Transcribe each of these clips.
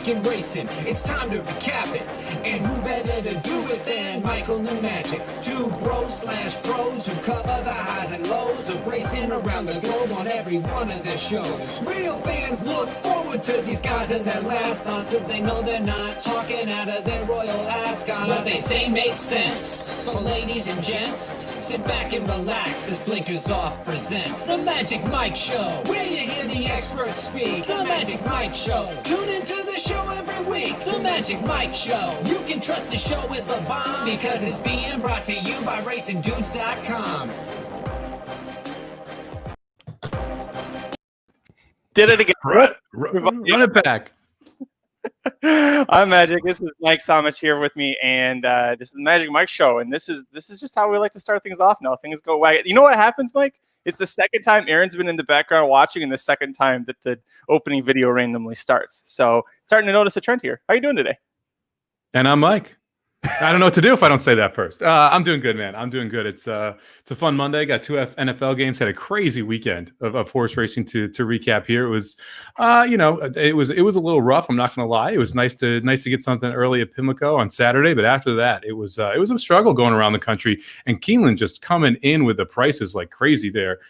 weekend racing. It's time to recap it. And who better to do it than Michael and Magic? Two bros/pros who cover the highs and lows of racing around the globe on every one of their shows. Real fans look forward to these guys and their last dance, cause they know they're not talking out of their royal ascot. What they say makes sense. So ladies and gents, sit back and relax as Blinkers Off presents The Magic Mike Show, where you hear the experts speak. The Magic Mike Show. Tune into the show every week. The Magic Mike Show. You can trust the show is the bomb because it's being brought to you by RacingDudes.com. Did it again. Run it back. I'm Magic. This is Mike Samich here with me, and this is the Magic Mike Show. And this is just how we like to start things off now. Things go wagon. You know what happens, Mike? It's the second time Aaron's been in the background watching, and the second time that the opening video randomly starts. So starting to notice a trend here. How are you doing today? And I'm Mike. I don't know what to do if I don't say that first. I'm doing good, man. I'm doing good. It's a fun Monday. Got two NFL games. Had a crazy weekend of horse racing to recap here. It was, it was a little rough. I'm not going to lie. It was nice to get something early at Pimlico on Saturday, but after that, it was a struggle going around the country. And Keeneland just coming in with the prices like crazy there.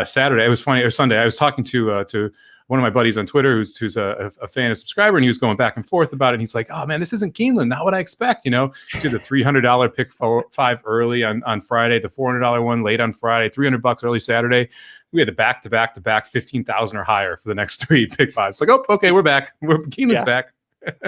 Saturday, it was funny. Or Sunday, I was talking to one of my buddies on Twitter who's a fan, a subscriber, and he was going back and forth about it. And he's like, "Oh man, this isn't Keeneland. Not what I expect." You know, see the $300 pick 5 early on Friday, the $400 one late on Friday, $300 early Saturday. We had the back 15,000 or higher for the next 3 pick 5s. It's like, oh, okay, we're back. Keeneland's back.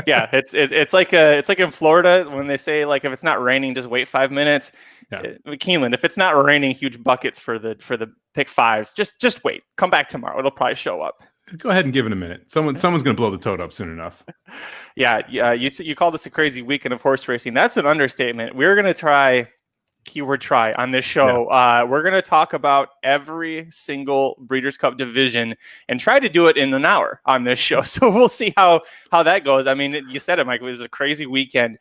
Yeah, it's like in Florida when they say like if it's not raining, just wait 5 minutes. Yeah. Keeneland, if it's not raining, huge buckets for the pick 5s. Just wait. Come back tomorrow. It'll probably show up. Go ahead and give it a minute. Someone's going to blow the tote up soon enough. Yeah. You call this a crazy weekend of horse racing. That's an understatement. We're going to try on this show. Yeah. We're going to talk about every single Breeders' Cup division and try to do it in an hour on this show. So we'll see how that goes. I mean, you said it, Mike. It was a crazy weekend.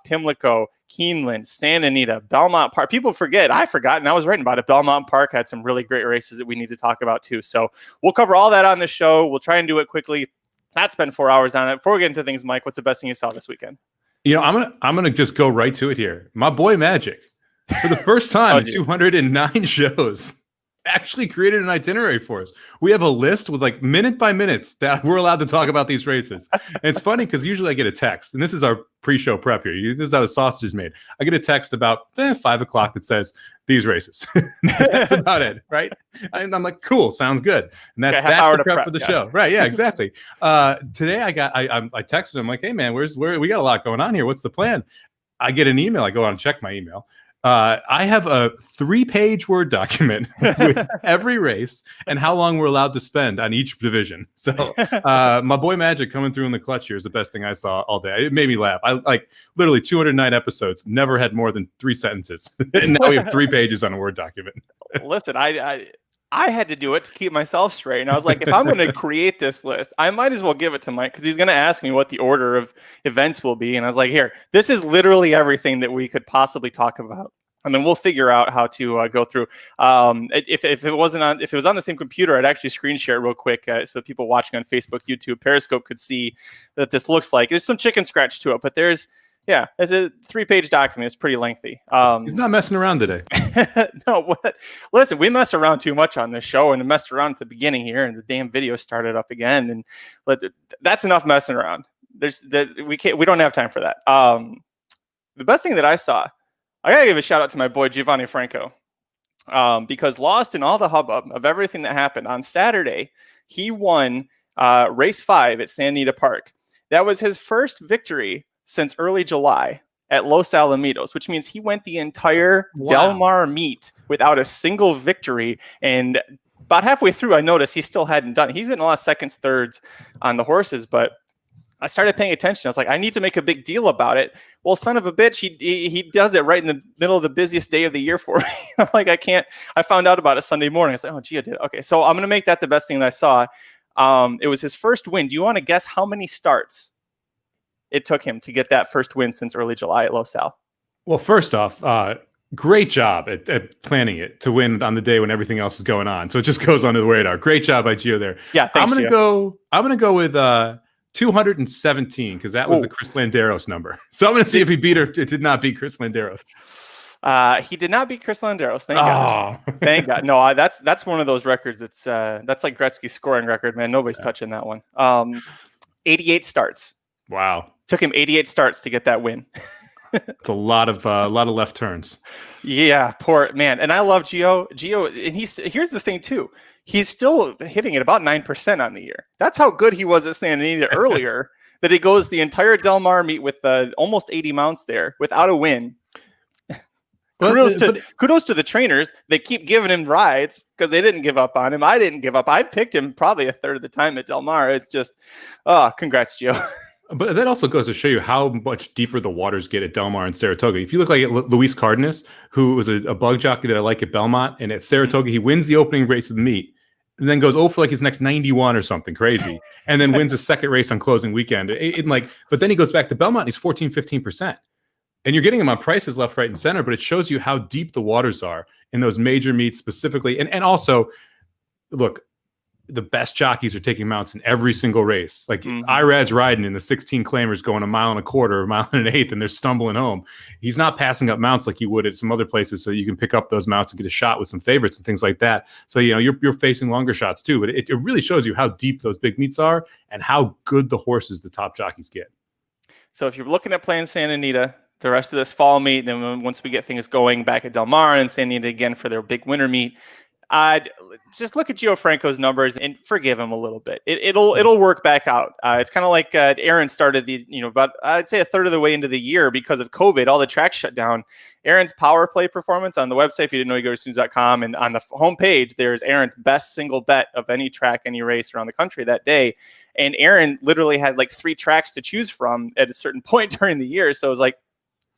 Pimlico, Keeneland, Santa Anita, Belmont Park. People forget. I forgot, and I was writing about it. Belmont Park had some really great races that we need to talk about too. So we'll cover all that on the show. We'll try and do it quickly. Not spend 4 hours on it. Before we get into things, Mike, what's the best thing you saw this weekend? You know, I'm gonna just go right to it here. My boy Magic, for the first time in 209 shows, actually created an itinerary for us. We have a list with like minute by minutes that we're allowed to talk about these races. And it's funny because usually I get a text, and this is our pre-show prep here. This is how the sausage is made. I get a text about 5 o'clock that says these races. That's about it, right? And I'm like, cool, sounds good. And that's the prep for the show, right? Yeah, exactly. Today I texted him like, hey man, we got a lot going on here. What's the plan? I get an email. I go out and check my email. I have a 3-page Word document with every race and how long we're allowed to spend on each division. So my boy Magic coming through in the clutch here is the best thing I saw all day. It made me laugh. I like literally 209 episodes, never had more than 3 sentences. And now we have 3 pages on a Word document. Listen, I had to do it to keep myself straight. And I was like, if I'm going to create this list, I might as well give it to Mike because he's going to ask me what the order of events will be. And I was like, here, this is literally everything that we could possibly talk about. And then we'll figure out how to go through. If it was on the same computer, I'd actually screen share it real quick so people watching on Facebook, YouTube, Periscope could see that this looks like. There's some chicken scratch to it, but it's a 3-page document. It's pretty lengthy. He's not messing around today. No, what? Listen, we mess around too much on this show, and it messed around at the beginning here, and the damn video started up again. And that's enough messing around. We don't have time for that. The best thing that I saw, I gotta give a shout out to my boy Giovanni Franco, because lost in all the hubbub of everything that happened on Saturday, he won race 5 at Santa Anita Park. That was his first victory since early July at Los Alamitos, which means he went the entire Del Mar meet without a single victory. And about halfway through, I noticed he still hadn't done it. He's in a lot of seconds, thirds on the horses, but I started paying attention. I was like, I need to make a big deal about it. Well, son of a bitch, he does it right in the middle of the busiest day of the year for me. I'm like, I found out about it Sunday morning. I was like, oh, gee, I did it. Okay, so I'm going to make that the best thing that I saw. It was his first win. Do you want to guess how many starts it took him to get that first win since early July at Los Al? Well, first off, great job at planning it to win on the day when everything else is going on. So it just goes under the radar. Great job by Gio there. Yeah, thanks, I'm gonna go with 217, because that was the Chris Landeros number. So I'm going to see if he beat or did not beat Chris Landeros. He did not beat Chris Landeros. Thank God. Thank God. No, that's one of those records. It's that's like Gretzky's scoring record, man. Nobody's touching that one. 88 starts. Wow. Took him 88 starts to get that win. It's a lot of left turns. Yeah, poor man. And I love Gio. And here's the thing too. He's still hitting at about 9% on the year. That's how good he was at Santa Anita earlier. That he goes the entire Del Mar meet with almost 80 mounts there without a win. Kudos to the trainers. They keep giving him rides because they didn't give up on him. I didn't give up. I picked him probably a third of the time at Del Mar. It's just, congrats, Gio. But that also goes to show you how much deeper the waters get at Del Mar and Saratoga. If you look like at Luis Cardenas, who was a bug jockey that I like at Belmont, and at Saratoga, he wins the opening race of the meet, and then goes for like his next 91 or something crazy, and then wins a second race on closing weekend. But then he goes back to Belmont, and he's 14, 15%. And you're getting him on prices left, right, and center, but it shows you how deep the waters are in those major meets specifically. And also, look, the best jockeys are taking mounts in every single race. Like Irad's riding in the 16 claimers going 1.25 miles, 1.125 miles, and they're stumbling home. He's not passing up mounts like you would at some other places, so you can pick up those mounts and get a shot with some favorites and things like that. So, you're facing longer shots too, but it really shows you how deep those big meets are and how good the horses the top jockeys get. So if you're looking at playing Santa Anita the rest of this fall meet, then once we get things going back at Del Mar and Santa Anita again for their big winter meet, just look at Gio Franco's numbers and forgive him a little bit. It'll work back out. It's kind of like Aaron started about I'd say a third of the way into the year because of COVID. All the tracks shut down. Aaron's power play performance on the website, if you didn't know, you go to students.com, and on the homepage there's Aaron's best single bet of any track, any race around the country that day. And Aaron literally had like 3 tracks to choose from at a certain point during the year. So it was like,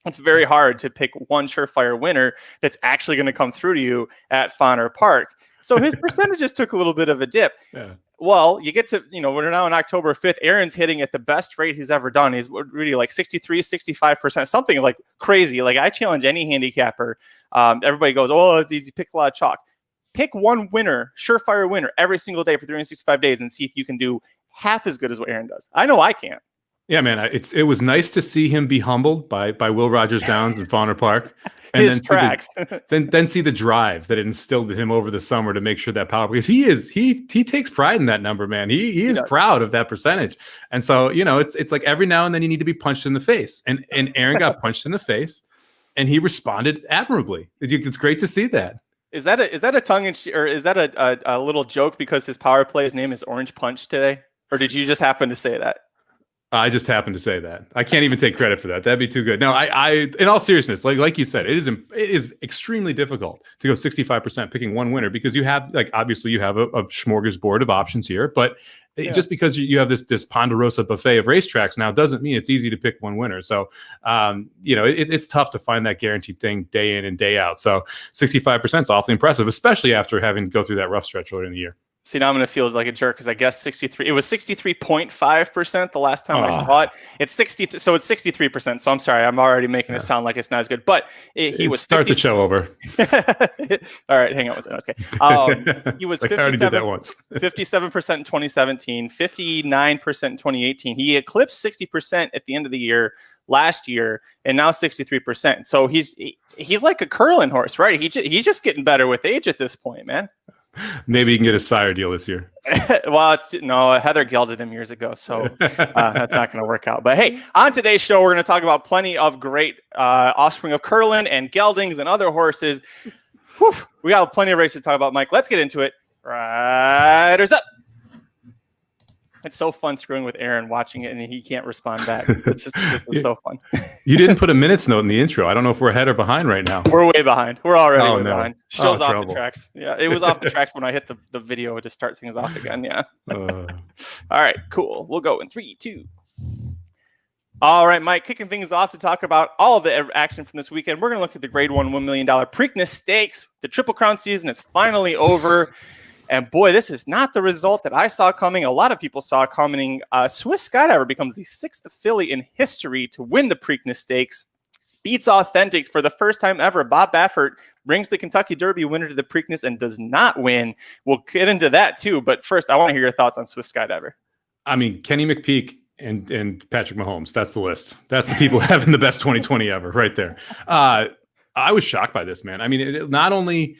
it's very hard to pick one surefire winner that's actually going to come through to you at Fauner Park. So his percentages took a little bit of a dip. Yeah. Well, you get to, we're now on October 5th. Aaron's hitting at the best rate he's ever done. He's really like 63, 65%, something like crazy. Like I challenge any handicapper. Everybody goes, oh, it's easy. Pick a lot of chalk. Pick one winner, surefire winner every single day for 365 days and see if you can do half as good as what Aaron does. I know I can't. Yeah, man, it was nice to see him be humbled by Will Rogers Downs and Fauner Park. And his tracks. then see the drive that instilled in him over the summer to make sure that power, because he takes pride in that number, man. He is proud of that percentage. And so, it's like every now and then you need to be punched in the face. And Aaron got punched in the face and he responded admirably. It's great to see that. Is that a tongue in or is that a little joke because his power play's name is Orange Punch today? Or did you just happen to say that? I just happened to say that. I can't even take credit for that. That'd be too good. No, I in all seriousness, like you said, it is extremely difficult to go 65% picking one winner because you have obviously you have a smorgasbord of options here, but just because you have this Ponderosa buffet of racetracks now doesn't mean it's easy to pick one winner. So, it's tough to find that guaranteed thing day in and day out. So 65% is awfully impressive, especially after having to go through that rough stretch earlier in the year. See, now I'm going to feel like a jerk because I guess 63. It was 63.5% the last time I saw it. It's 60, so it's 63%. So I'm sorry, I'm already making it sound like it's not as good. But he was start the show over. All right, hang on one second. Okay, he was 57. I already did that once. 57% in 2017, 59% in 2018. He eclipsed 60% at the end of the year last year, and now 63%. So he's like a curling horse, right? He's just getting better with age at this point, man. Maybe you can get a sire deal this year. Well, Heather gelded him years ago, so that's not going to work out. But hey, on today's show, we're going to talk about plenty of great offspring of Curlin and geldings and other horses. Whew, we got plenty of races to talk about, Mike. Let's get into it. Riders up. It's so fun screwing with Aaron, watching it, and he can't respond back. It's so fun. You didn't put a minutes note in the intro. I don't know if we're ahead or behind right now. We're way behind. We're already way behind. Show's off trouble. The tracks. Yeah, it was off the tracks when I hit the video to start things off again. Yeah. All right, cool. We'll go in 3, 2. All right, Mike, kicking things off to talk about all of the action from this weekend. We're going to look at the Grade 1 $1 million Preakness Stakes. The Triple Crown season is finally over. And boy, this is not the result that I saw coming. A lot of people saw coming. Swiss Skydiver becomes the 6th filly in history to win the Preakness Stakes. Beats Authentic for the first time ever. Bob Baffert brings the Kentucky Derby winner to the Preakness and does not win. We'll get into that too. But first, I want to hear your thoughts on Swiss Skydiver. I mean, Kenny McPeak and Patrick Mahomes. That's the list. That's the people having the best 2020 ever right there. I was shocked by this, man. I mean, not only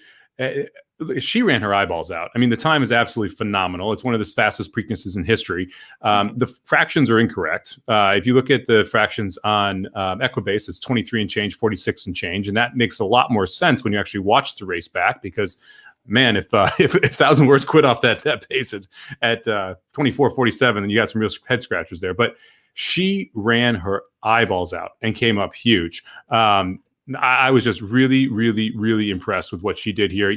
she ran her eyeballs out. I mean, the time is absolutely phenomenal. It's one of the fastest Preaknesses in history. The fractions are incorrect. If you look at the fractions on Equibase, it's 23 and change, 46 and change. And that makes a lot more sense when you actually watch the race back, because man, if Thousand Words quit off that pace at 24:47, then you got some real head scratchers there. But she ran her eyeballs out and came up huge. I was just really, really, really impressed with what she did here.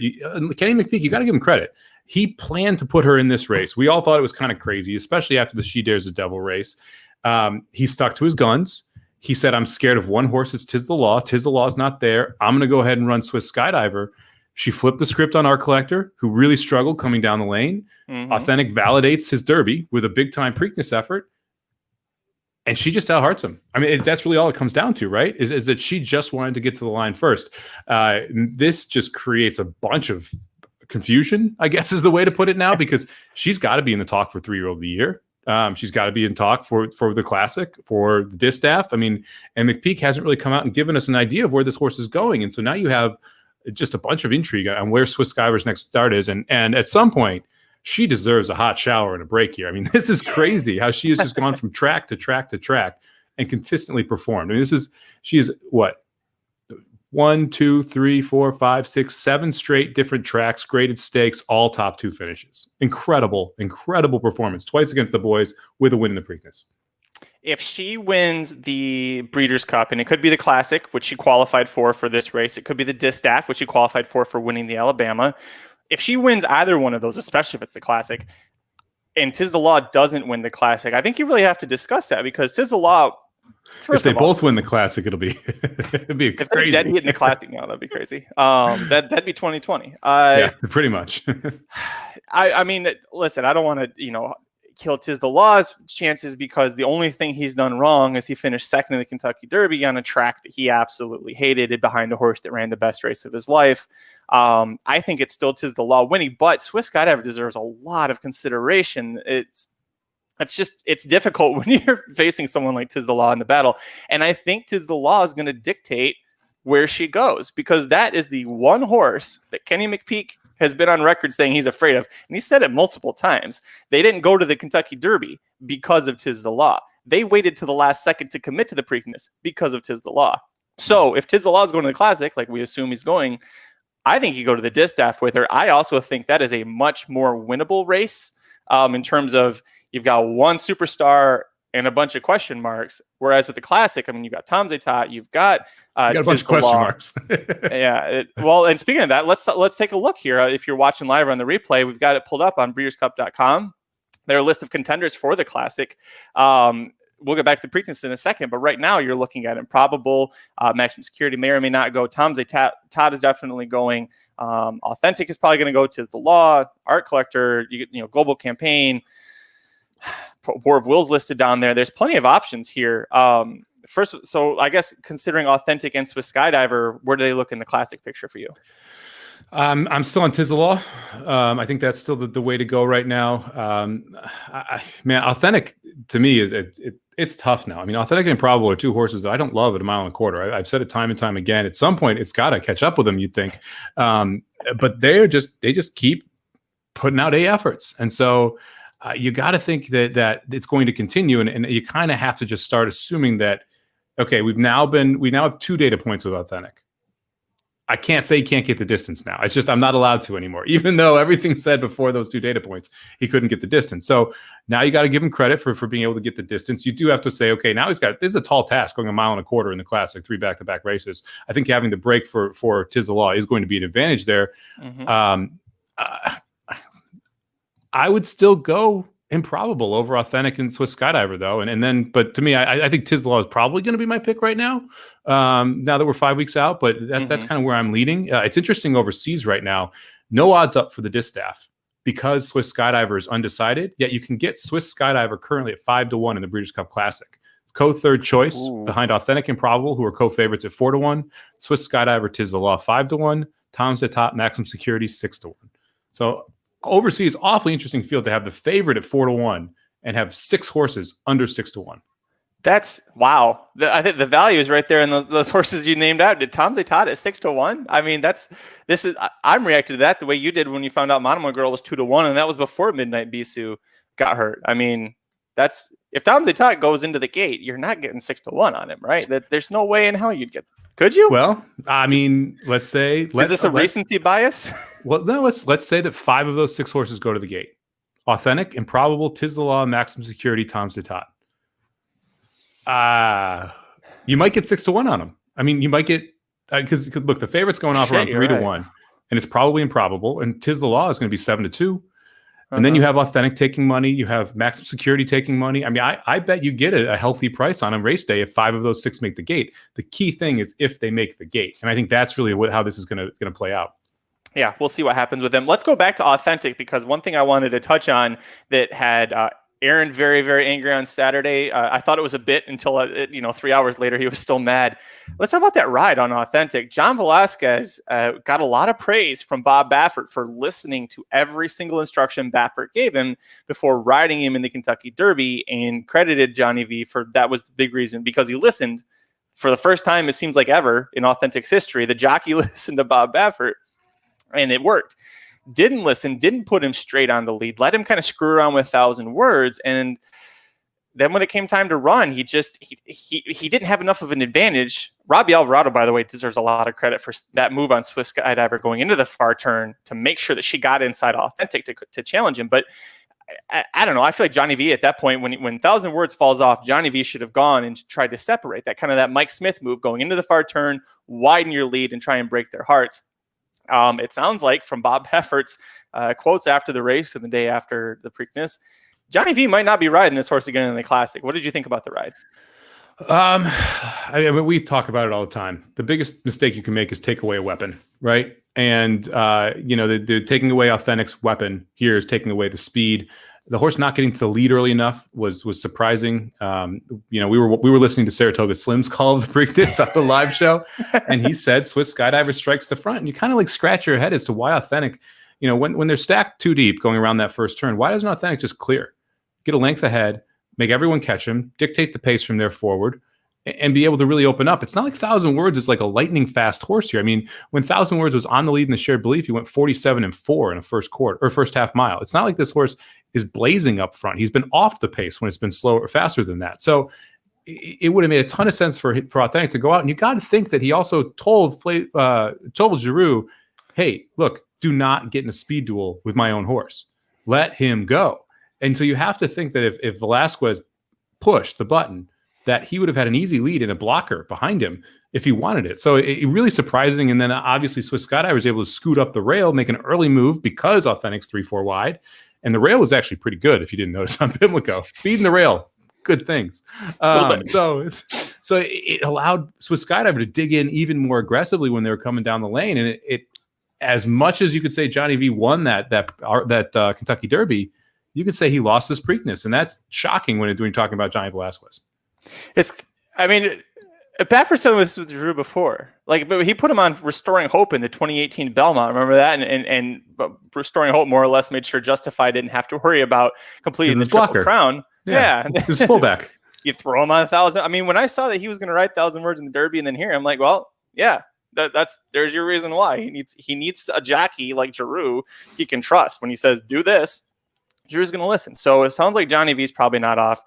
Kenny McPeak, you got to give him credit. He planned to put her in this race. We all thought it was kind of crazy, especially after the She Dares the Devil race. He stuck to his guns. He said, I'm scared of one horse. It's Tiz the Law. Tiz the Law is not there. I'm going to go ahead and run Swiss Skydiver. She flipped the script on Art Collector, who really struggled coming down the lane. Authentic validates his Derby with a big-time Preakness effort. And she just outhearts him. I mean, that's really all it comes down to, right? Is that she just wanted to get to the line first. This just creates a bunch of confusion, I guess is the way to put it now, because she's got to be in the talk for 3-year-old of the year. She's got to be in talk for the Classic, for the Distaff. I mean, and McPeak hasn't really come out and given us an idea of where this horse is going. And so now you have just a bunch of intrigue on where Swiss Skydiver's next start is. And at some point, she deserves a hot shower and a break here. I mean, this is crazy how she has just gone from track to track to track and consistently performed. I mean, she is what? 1, 2, 3, 4, 5, 6, 7 straight different tracks, graded stakes, all top 2 finishes. Incredible, incredible performance. Twice against the boys with a win in the Preakness. If she wins the Breeders' Cup, and it could be the Classic, which she qualified for this race, it could be the Distaff, which she qualified for winning the Alabama. If she wins either one of those, especially if it's the Classic, and Tiz the Law doesn't win the Classic, I think you really have to discuss that, because Tiz the Law, if they both win the Classic, it'll be crazy. If they're dead heat in the Classic, no, that'd be crazy. That'd be 2020. Yeah, pretty much. I mean, listen, I don't want to, kill Tiz the Law's chances, because the only thing he's done wrong is he finished second in the Kentucky Derby on a track that he absolutely hated, behind a horse that ran the best race of his life. I think it's still Tiz the Law winning, but Swiss Skydiver deserves a lot of consideration. It's difficult when you're facing someone like Tiz the Law in the battle. And I think Tiz the Law is going to dictate where she goes, because that is the one horse that Kenny McPeak has been on record saying he's afraid of. And he said it multiple times. They didn't go to the Kentucky Derby because of Tiz the Law. They waited to the last second to commit to the Preakness because of Tiz the Law. So if Tiz the Law is going to the Classic, like we assume he's going, I think you go to the Distaff with her. I also think that is a much more winnable race in terms of you've got one superstar and a bunch of question marks. Whereas with the Classic, I mean, you've got Tom Zaytat, you've got a bunch of question marks. Yeah. Well, and speaking of that, let's take a look here. If you're watching live on the replay, we've got it pulled up on breederscup.com. There are a list of contenders for the Classic. We'll get back to the Preakness in a second, but right now you're looking at Improbable, Maximum Security may or may not go. Tom Zaytat is definitely going. Authentic is probably going to go. Tiz the Law, Art Collector, Global Campaign, War of Wills listed down there. There's plenty of options here. First, so I guess considering Authentic and Swiss Skydiver, where do they look in the Classic picture for you? I'm still on Tiz the Law. I think that's still the way to go right now. Man, Authentic to me it's tough now. I mean, Authentic and Improbable are 2 horses that I don't love at 1.25 miles. I've said it time and time again. At some point, it's got to catch up with them, you'd think. But they just keep putting out A efforts, and so you got to think that it's going to continue, and you kind of have to just start assuming that. Okay, we now have 2 data points with Authentic. I can't say he can't get the distance now. It's just I'm not allowed to anymore, even though everything said before those 2 data points he couldn't get the distance. So now you got to give him credit for being able to get the distance. You do have to say, okay, now this is a tall task going 1.25 miles in the Classic, 3 back-to-back races. I think having the break for Tiz the Law is going to be an advantage there. Mm-hmm. I would still go Improbable over Authentic and Swiss Skydiver, though. But to me, I think Tiz the Law is probably going to be my pick right now. Now that we're 5 weeks out, but that's kind of where I'm leading. It's interesting overseas right now. No odds up for the Distaff because Swiss Skydiver is undecided. Yet you can get Swiss Skydiver currently at 5-1 in the Breeders' Cup Classic. Co-third choice behind Authentic and Improbable, who are co-favorites at 4-1. Swiss Skydiver, Tiz the Law 5-1. Tom's the top, Maximum Security 6-1. So overseas, awfully interesting field to have the favorite at 4-1 and have 6 horses under 6-1. That's wow. I think the value is right there in those horses you named out. Did Tom's Etat at 6-1? I mean, I'm reacting to that the way you did when you found out Monomoy Girl was 2-1, and that was before Midnight Bisou got hurt. I mean, if Tom's Etat goes into the gate, you're not getting 6-1 on him, right? There's no way in hell you'd get. Could you? Well, I mean, let's say is this a recency bias? Well, no. Let's say that 5 of those 6 horses go to the gate. Authentic, Improbable, Tis the Law, Maximum Security, Tom's Etat. You might get 6-1 on them. I mean, you might get because look, the favorite's going off around 3-1, and it's probably Improbable, and Tis the Law is going to be 7-2. And then you have Authentic taking money. You have Maximum Security taking money. I mean, I bet you get a healthy price on them race day if 5 of those 6 make the gate. The key thing is if they make the gate, and I think that's really how this is going to play out. Yeah, we'll see what happens with them. Let's go back to Authentic, because one thing I wanted to touch on that had Aaron very, very angry on Saturday. I thought it was a bit until 3 hours later he was still mad. Let's talk about that ride on Authentic. John Velasquez got a lot of praise from Bob Baffert for listening to every single instruction Baffert gave him before riding him in the Kentucky Derby, and credited Johnny V for that was the big reason, because he listened for the first time, it seems like ever in Authentic's history. The jockey listened to Bob Baffert, and it worked. Didn't listen, didn't put him straight on the lead, let him kind of screw around with 1,000 words. And then when it came time to run, he didn't have enough of an advantage. Robbie Alvarado, by the way, deserves a lot of credit for that move on Swiss Skydiver going into the far turn to make sure that she got inside Authentic to challenge him. But I don't know. I feel like Johnny V at that point, when 1,000 words falls off, Johnny V should have gone and tried to separate that Mike Smith move, going into the far turn, widen your lead and try and break their hearts. It sounds like from Bob Baffert's quotes after the race and the day after the Preakness, Johnny V might not be riding this horse again in the Classic. What did you think about the ride? I mean, we talk about it all the time. The biggest mistake you can make is take away a weapon, right? And they're taking away Authentic's weapon here is taking away the speed. The horse not getting to the lead early enough was surprising. We were listening to Saratoga Slim's call of the Preakness on the live show, and he said Swiss Skydiver strikes the front, and you kind of like scratch your head as to why Authentic, when they're stacked too deep going around that first turn, why doesn't Authentic just clear, get a length ahead, make everyone catch him, dictate the pace from there forward, and be able to really open up? It's not like 1,000 Words is like a lightning fast horse here. I mean, when 1,000 Words was on the lead in the shared belief, he went 47-4 in a first half mile. It's not like this horse is blazing up front. He's been off the pace when it's been slower or faster than that. So it would have made a ton of sense for Authentic to go out. And you got to think that he also told Giroux, hey, look, do not get in a speed duel with my own horse. Let him go. And so you have to think that if Velasquez pushed the button, that he would have had an easy lead and a blocker behind him if he wanted it. So it really surprising. And then obviously Swiss Skydiver was able to scoot up the rail, make an early move because Authentic's 3-4 wide. And the rail was actually pretty good, if you didn't notice, on Pimlico. Speed in the rail, good things. So it allowed Swiss Skydiver to dig in even more aggressively when they were coming down the lane. And it as much as you could say Johnny V won that Kentucky Derby, you could say he lost this Preakness. And that's shocking when you're talking about Johnny Velasquez. Baffert said this with Drew before, but he put him on Restoring Hope in the 2018 Belmont. Remember that? And Restoring Hope more or less made sure Justify didn't have to worry about completing the Triple Crown. Yeah. His fullback. You throw him on 1,000. I mean, when I saw that he was going to write 1,000 Words in the Derby and then here, I'm like, well, yeah, there's your reason why he needs a jockey like Giroux he can trust. When he says do this, Giroux's going to listen. So it sounds like Johnny V's probably not off.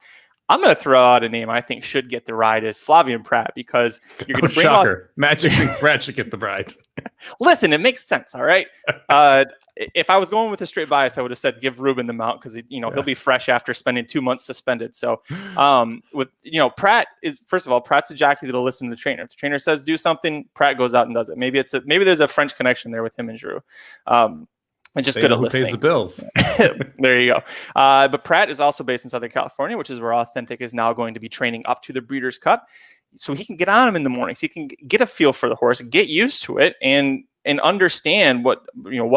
I'm going to throw out a name I think should get the ride is Flavien Prat, because you're going to bring shocker. Magic Prat should get the ride. Listen, it makes sense. All right. If I was going with a straight bias, I would have said give Ruben the mount, because he'll be fresh after spending 2 months suspended. So Prat is, first of all, Prat's a jockey that'll listen to the trainer. If the trainer says do something, Prat goes out and does it. Maybe there's a French connection there with him and Giroux. And just good at listening. Pays the bills. There you go. But Prat is also based in Southern California, which is where Authentic is now going to be training up to the Breeders' Cup. So he can get on him in the mornings. He can get a feel for the horse, get used to it, and understand what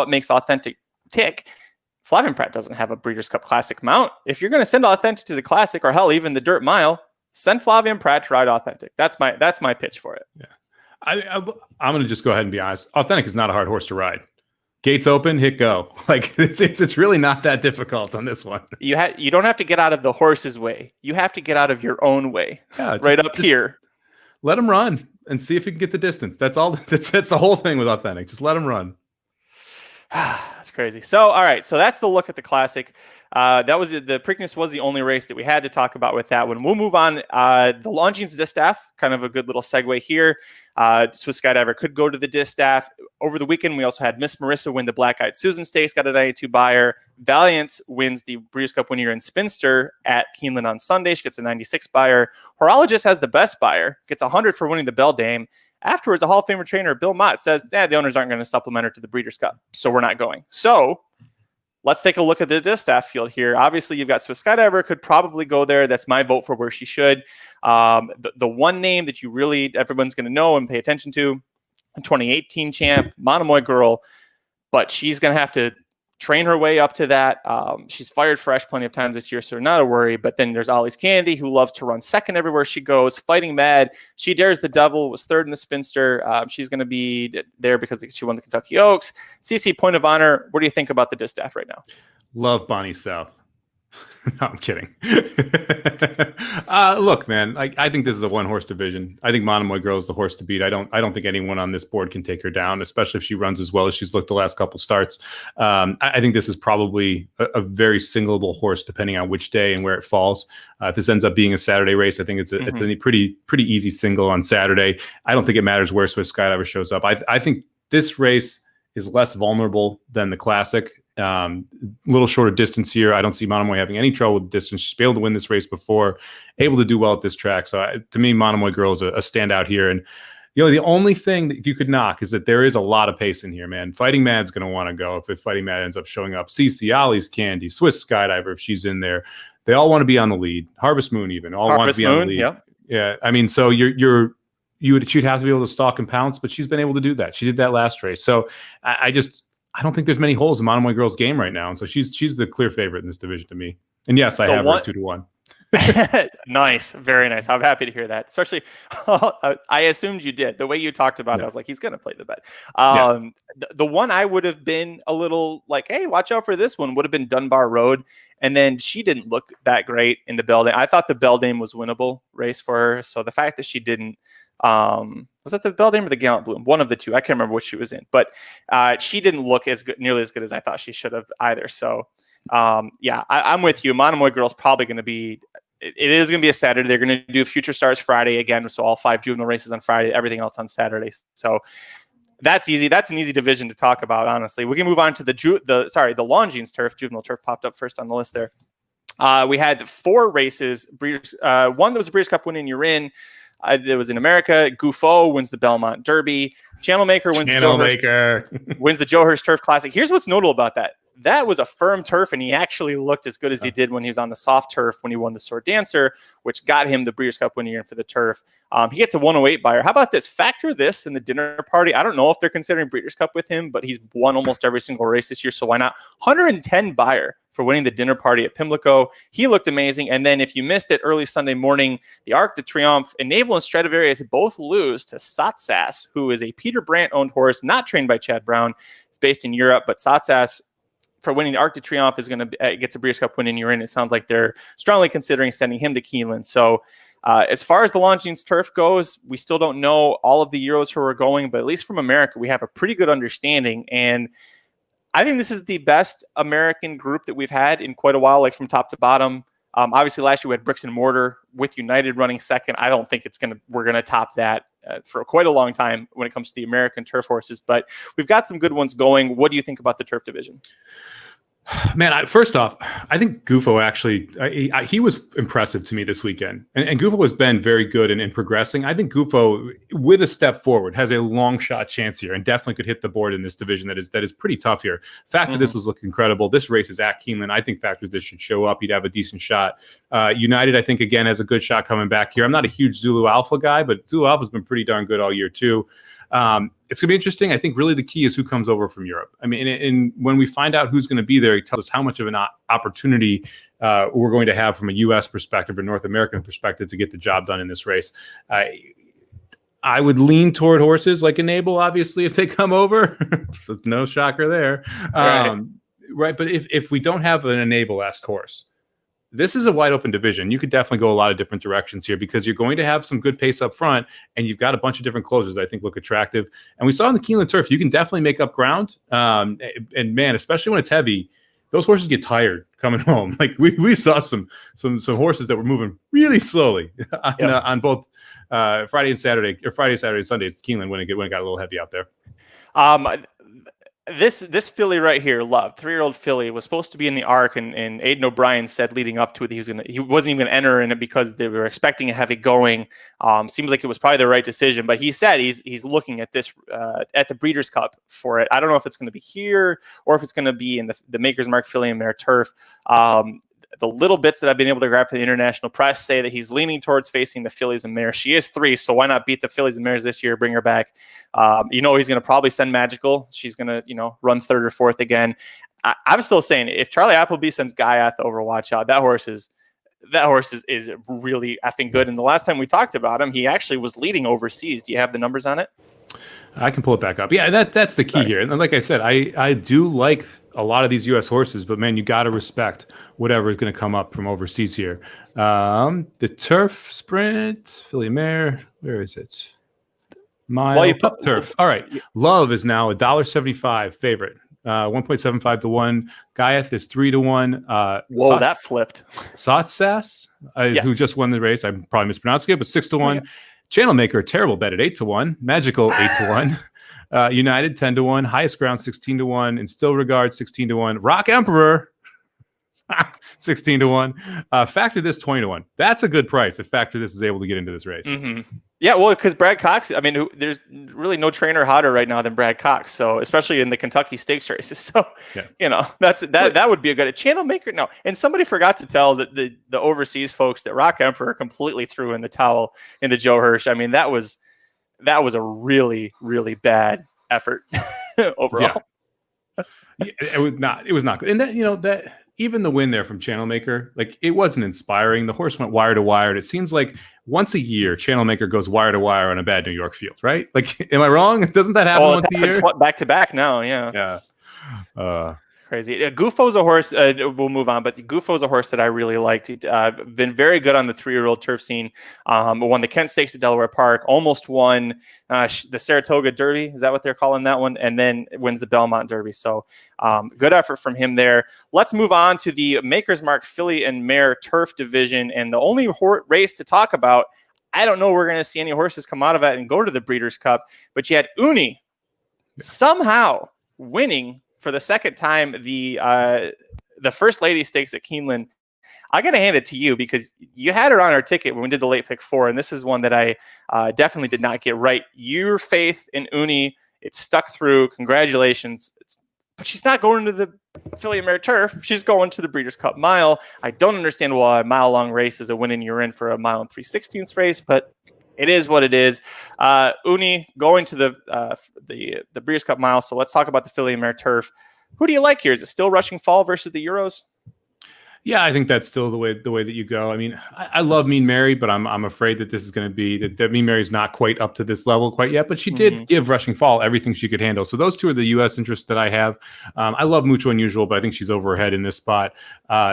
makes Authentic tick. Flavien Prat doesn't have a Breeders' Cup Classic mount. If you're going to send Authentic to the Classic, or hell, even the Dirt Mile, send Flavien Prat to ride Authentic. That's my pitch for it. Yeah, I'm going to just go ahead and be honest. Authentic is not a hard horse to ride. Gates open, hit go. Like it's really not that difficult on this one. You don't have to get out of the horse's way. You have to get out of your own way. Yeah, right up here. Let him run and see if he can get the distance. That's all. That's the whole thing with Authentic. Just let him run. That's crazy. So, all right. So that's the look at the Classic. That was the Preakness was the only race that we had to talk about with that one. We'll move on. The Longines Distaff, kind of a good little segue here. Swiss Skydiver could go to the Distaff. Over the weekend, we also had Miss Marissa win the Black Eyed Susan Stakes, got a 92 buyer. Valiance wins the Breeders' Cup 1 Year in Spinster at Keeneland on Sunday. She gets a 96 buyer. Horologist has the best buyer, gets 100 for winning the Bell Dame. Afterwards, a Hall of Famer trainer, Bill Mott, says, the owners aren't going to supplement her to the Breeders' Cup, so we're not going. So let's take a look at the Distaff field here. Obviously, you've got Swiss Skydiver, could probably go there. That's my vote for where she should. The one name that everyone's going to know and pay attention to, 2018 champ, Monomoy Girl, but she's going to have to train her way up to that. She's fired fresh plenty of times this year, so not a worry. But then there's Ollie's Candy, who loves to run second everywhere she goes, fighting mad. She Dares the Devil, was third in the Spinster. She's going to be there because she won the Kentucky Oaks. CC Point of Honor, what do you think about the Distaff right now? Love Bonnie South. No, I'm kidding. Look, man, I think this is a one-horse division. I think Monomoy Girl is the horse to beat. I don't think anyone on this board can take her down, especially if she runs as well as she's looked the last couple starts. I think this is probably a very singleable horse, depending on which day and where it falls. If this ends up being a Saturday race, I think it's a pretty easy single on Saturday. I don't think it matters where Swiss Skydiver shows up. I think this race is less vulnerable than the Classic. Little shorter distance here. I don't see Monomoy having any trouble with distance. She's been able to win this race before, able to do well at this track. So to me, Monomoy Girl is a standout here. And the only thing that you could knock is that there is a lot of pace in here, man. Fighting Mad's going to want to go if Fighting Mad ends up showing up. CC, Ollie's Candy, Swiss Skydiver if she's in there. They all want to be on the lead. Harvest Moon even all want to be on the lead. Yeah. I mean, so she'd have to be able to stalk and pounce, but she's been able to do that. She did that last race. So I don't think there's many holes in Monomoy Girl's game right now. And so she's the clear favorite in this division to me. And yes, I have her 2-1. Nice. Very nice. I'm happy to hear that. Especially, I assumed you did. The way you talked about it, I was like, he's going to play the bet. The one I would have been a little like, hey, watch out for this one, would have been Dunbar Road. And then she didn't look that great in the Bell Dame. I thought the Bell Dame was winnable race for her. So the fact that she didn't, was that the Bell Dame or the Gallant Bloom? One of the two. I can't remember which she was in, but she didn't look nearly as good as I thought she should have either. So, I'm with you. Monomoy Girl's probably going to be. It is going to be a Saturday. They're going to do Future Stars Friday again, so all 5 juvenile races on Friday. Everything else on Saturdays. So that's easy. That's an easy division to talk about. Honestly, we can move on to the Longines Turf. Juvenile Turf popped up first on the list there. We had 4 races. Breeders. One that was a Breeders' Cup win in Urin. It was in America. Gufo wins the Belmont Derby. Channel Maker wins the Joe Hurst Turf Classic. Here's what's notable about that. That was a firm turf, and he actually looked as good as he did when he was on the soft turf when he won the Sword Dancer, which got him the Breeders' Cup winning for the turf. He gets a 108 buyer. How about this? Factor this in the dinner party. I don't know if they're considering Breeders' Cup with him, but he's won almost every single race this year, so why not? 110 buyer for winning the dinner party at Pimlico. He looked amazing. And then if you missed it early Sunday morning, the Arc de Triomphe, Enable and Stradivarius both lose to Satsas, who is a Peter Brandt-owned horse, not trained by Chad Brown. It's based in Europe, but Satsas, for winning the Arc de Triomphe, is going to get a Breeders' Cup win in Urin. It sounds like they're strongly considering sending him to Keeneland. So as far as the Longines Turf goes, we still don't know all of the Euros who are going, but at least from America, we have a pretty good understanding. And I think this is the best American group that we've had in quite a while, like from top to bottom. Obviously, last year we had Bricks and Mortar with United running second. I don't think we're going to top that for quite a long time when it comes to the American turf horses. But we've got some good ones going. What do you think about the turf division? Man, first off, I think Gufo actually, he was impressive to me this weekend. And Gufo has been very good in progressing. I think Gufo, with a step forward, has a long shot chance here and definitely could hit the board in this division that is pretty tough here. Factor this is looking incredible. This race is at Keeneland. I think Factor this should show up. He'd have a decent shot. United, I think, again, has a good shot coming back here. I'm not a huge Zulu Alpha guy, but Zulu Alpha's been pretty darn good all year, too. It's going to be interesting. I think really the key is who comes over from Europe. I mean, and when we find out who's going to be there, it tells us how much of an opportunity we're going to have from a U.S. perspective or North American perspective to get the job done in this race. I would lean toward horses like Enable, obviously, if they come over. So it's no shocker there. Right. But if we don't have an Enable-esque horse, this is a wide open division. You could definitely go a lot of different directions here because you're going to have some good pace up front, and you've got a bunch of different closers that I think look attractive. And we saw in the Keeneland Turf, you can definitely make up ground. And man, especially when it's heavy, those horses get tired coming home. Like we saw some horses that were moving really slowly on both Friday, Saturday, and Sunday. It's Keeneland when it got a little heavy out there. This filly right here, Love, 3-year-old filly, was supposed to be in the ARC, and Aiden O'Brien said leading up to it he wasn't even going to enter in it because they were expecting a heavy going. Seems like it was probably the right decision, but he said he's looking at this at the Breeders' Cup for it. I don't know if it's going to be here or if it's going to be in the Maker's Mark Filly and Mare Turf. The little bits that I've been able to grab from the international press say that he's leaning towards facing the fillies and mares. She is 3, so why not beat the fillies and mares this year, bring her back? He's going to probably send Magical. She's going to, run 3rd or 4th again. I'm still saying if Charlie Appleby sends Gaiath over, watch out. That horse is really effing good. And the last time we talked about him, he actually was leading overseas. Do you have the numbers on it? I can pull it back up. Yeah, that's the key here. And like I said, I do like a lot of these U.S. horses, but man, you got to respect whatever is going to come up from overseas here. The Turf Sprint, Filly Mare, where is it? Turf. All right. Love is now $1.75 favorite. 1.75 to 1. Gaiath is 3 to 1. Whoa, that flipped. Satsas, yes, who just won the race. I'm probably mispronouncing it, but 6 to 1. Yeah. Channel Maker, a terrible bet at 8 to 1. Magical 8 to 1. United 10 to 1. Highest Ground 16 to 1. And Still Regard 16 to 1. Rock Emperor 16 to 1. Factor This 20 to 1. That's a good price if Factor This is able to get into this race. Mm-hmm. Yeah, well, because Brad Cox, there's really no trainer hotter right now than Brad Cox. So especially in the Kentucky Stakes races. So, that would be a good Channel Maker. No, and somebody forgot to tell the overseas folks that Rock Emperor completely threw in the towel in the Joe Hirsch. That was a really, really bad effort overall. Yeah. It was not good. And that even the win there from Channel Maker, like it wasn't inspiring. The horse went wire to wire. And it seems like once a year, Channel Maker goes wire to wire on a bad New York field, right? Like, am I wrong? Doesn't that happen once a year? Back to back now, yeah. Yeah. Crazy. Gufo's a horse. We'll move on, but Gufo's a horse that I really liked. He's been very good on the 3-year-old turf scene. Won the Kent Stakes at Delaware Park. Almost won the Saratoga Derby. Is that what they're calling that one? And then wins the Belmont Derby. So good effort from him there. Let's move on to the Maker's Mark Filly and Mare Turf division. And the only race to talk about, I don't know we're going to see any horses come out of it and go to the Breeders' Cup, but you had Uni somehow winning for the second time the First Lady Stakes at Keeneland. I got to hand it to you because you had her on our ticket when we did the late pick 4, and this is one that I definitely did not get right. Your faith in Uni, it stuck through. Congratulations. But she's not going to the Filly and Mare Turf. She's going to the Breeders' Cup Mile. I don't understand why a mile-long race is a win and you're in for a mile and 3/16 race, but it is what it is. Uni going to the Breeders' Cup Mile. So let's talk about the Filly and Mare Turf. Who do you like here? Is it still Rushing Fall versus the Euros? Yeah, I think that's still the way that you go. I love Mean Mary, but I'm afraid that this is going to be that Mean Mary's not quite up to this level quite yet. But she did give Rushing Fall everything she could handle. So those two are the U.S. interests that I have. I love Mucho Unusual, but I think she's over her head in this spot.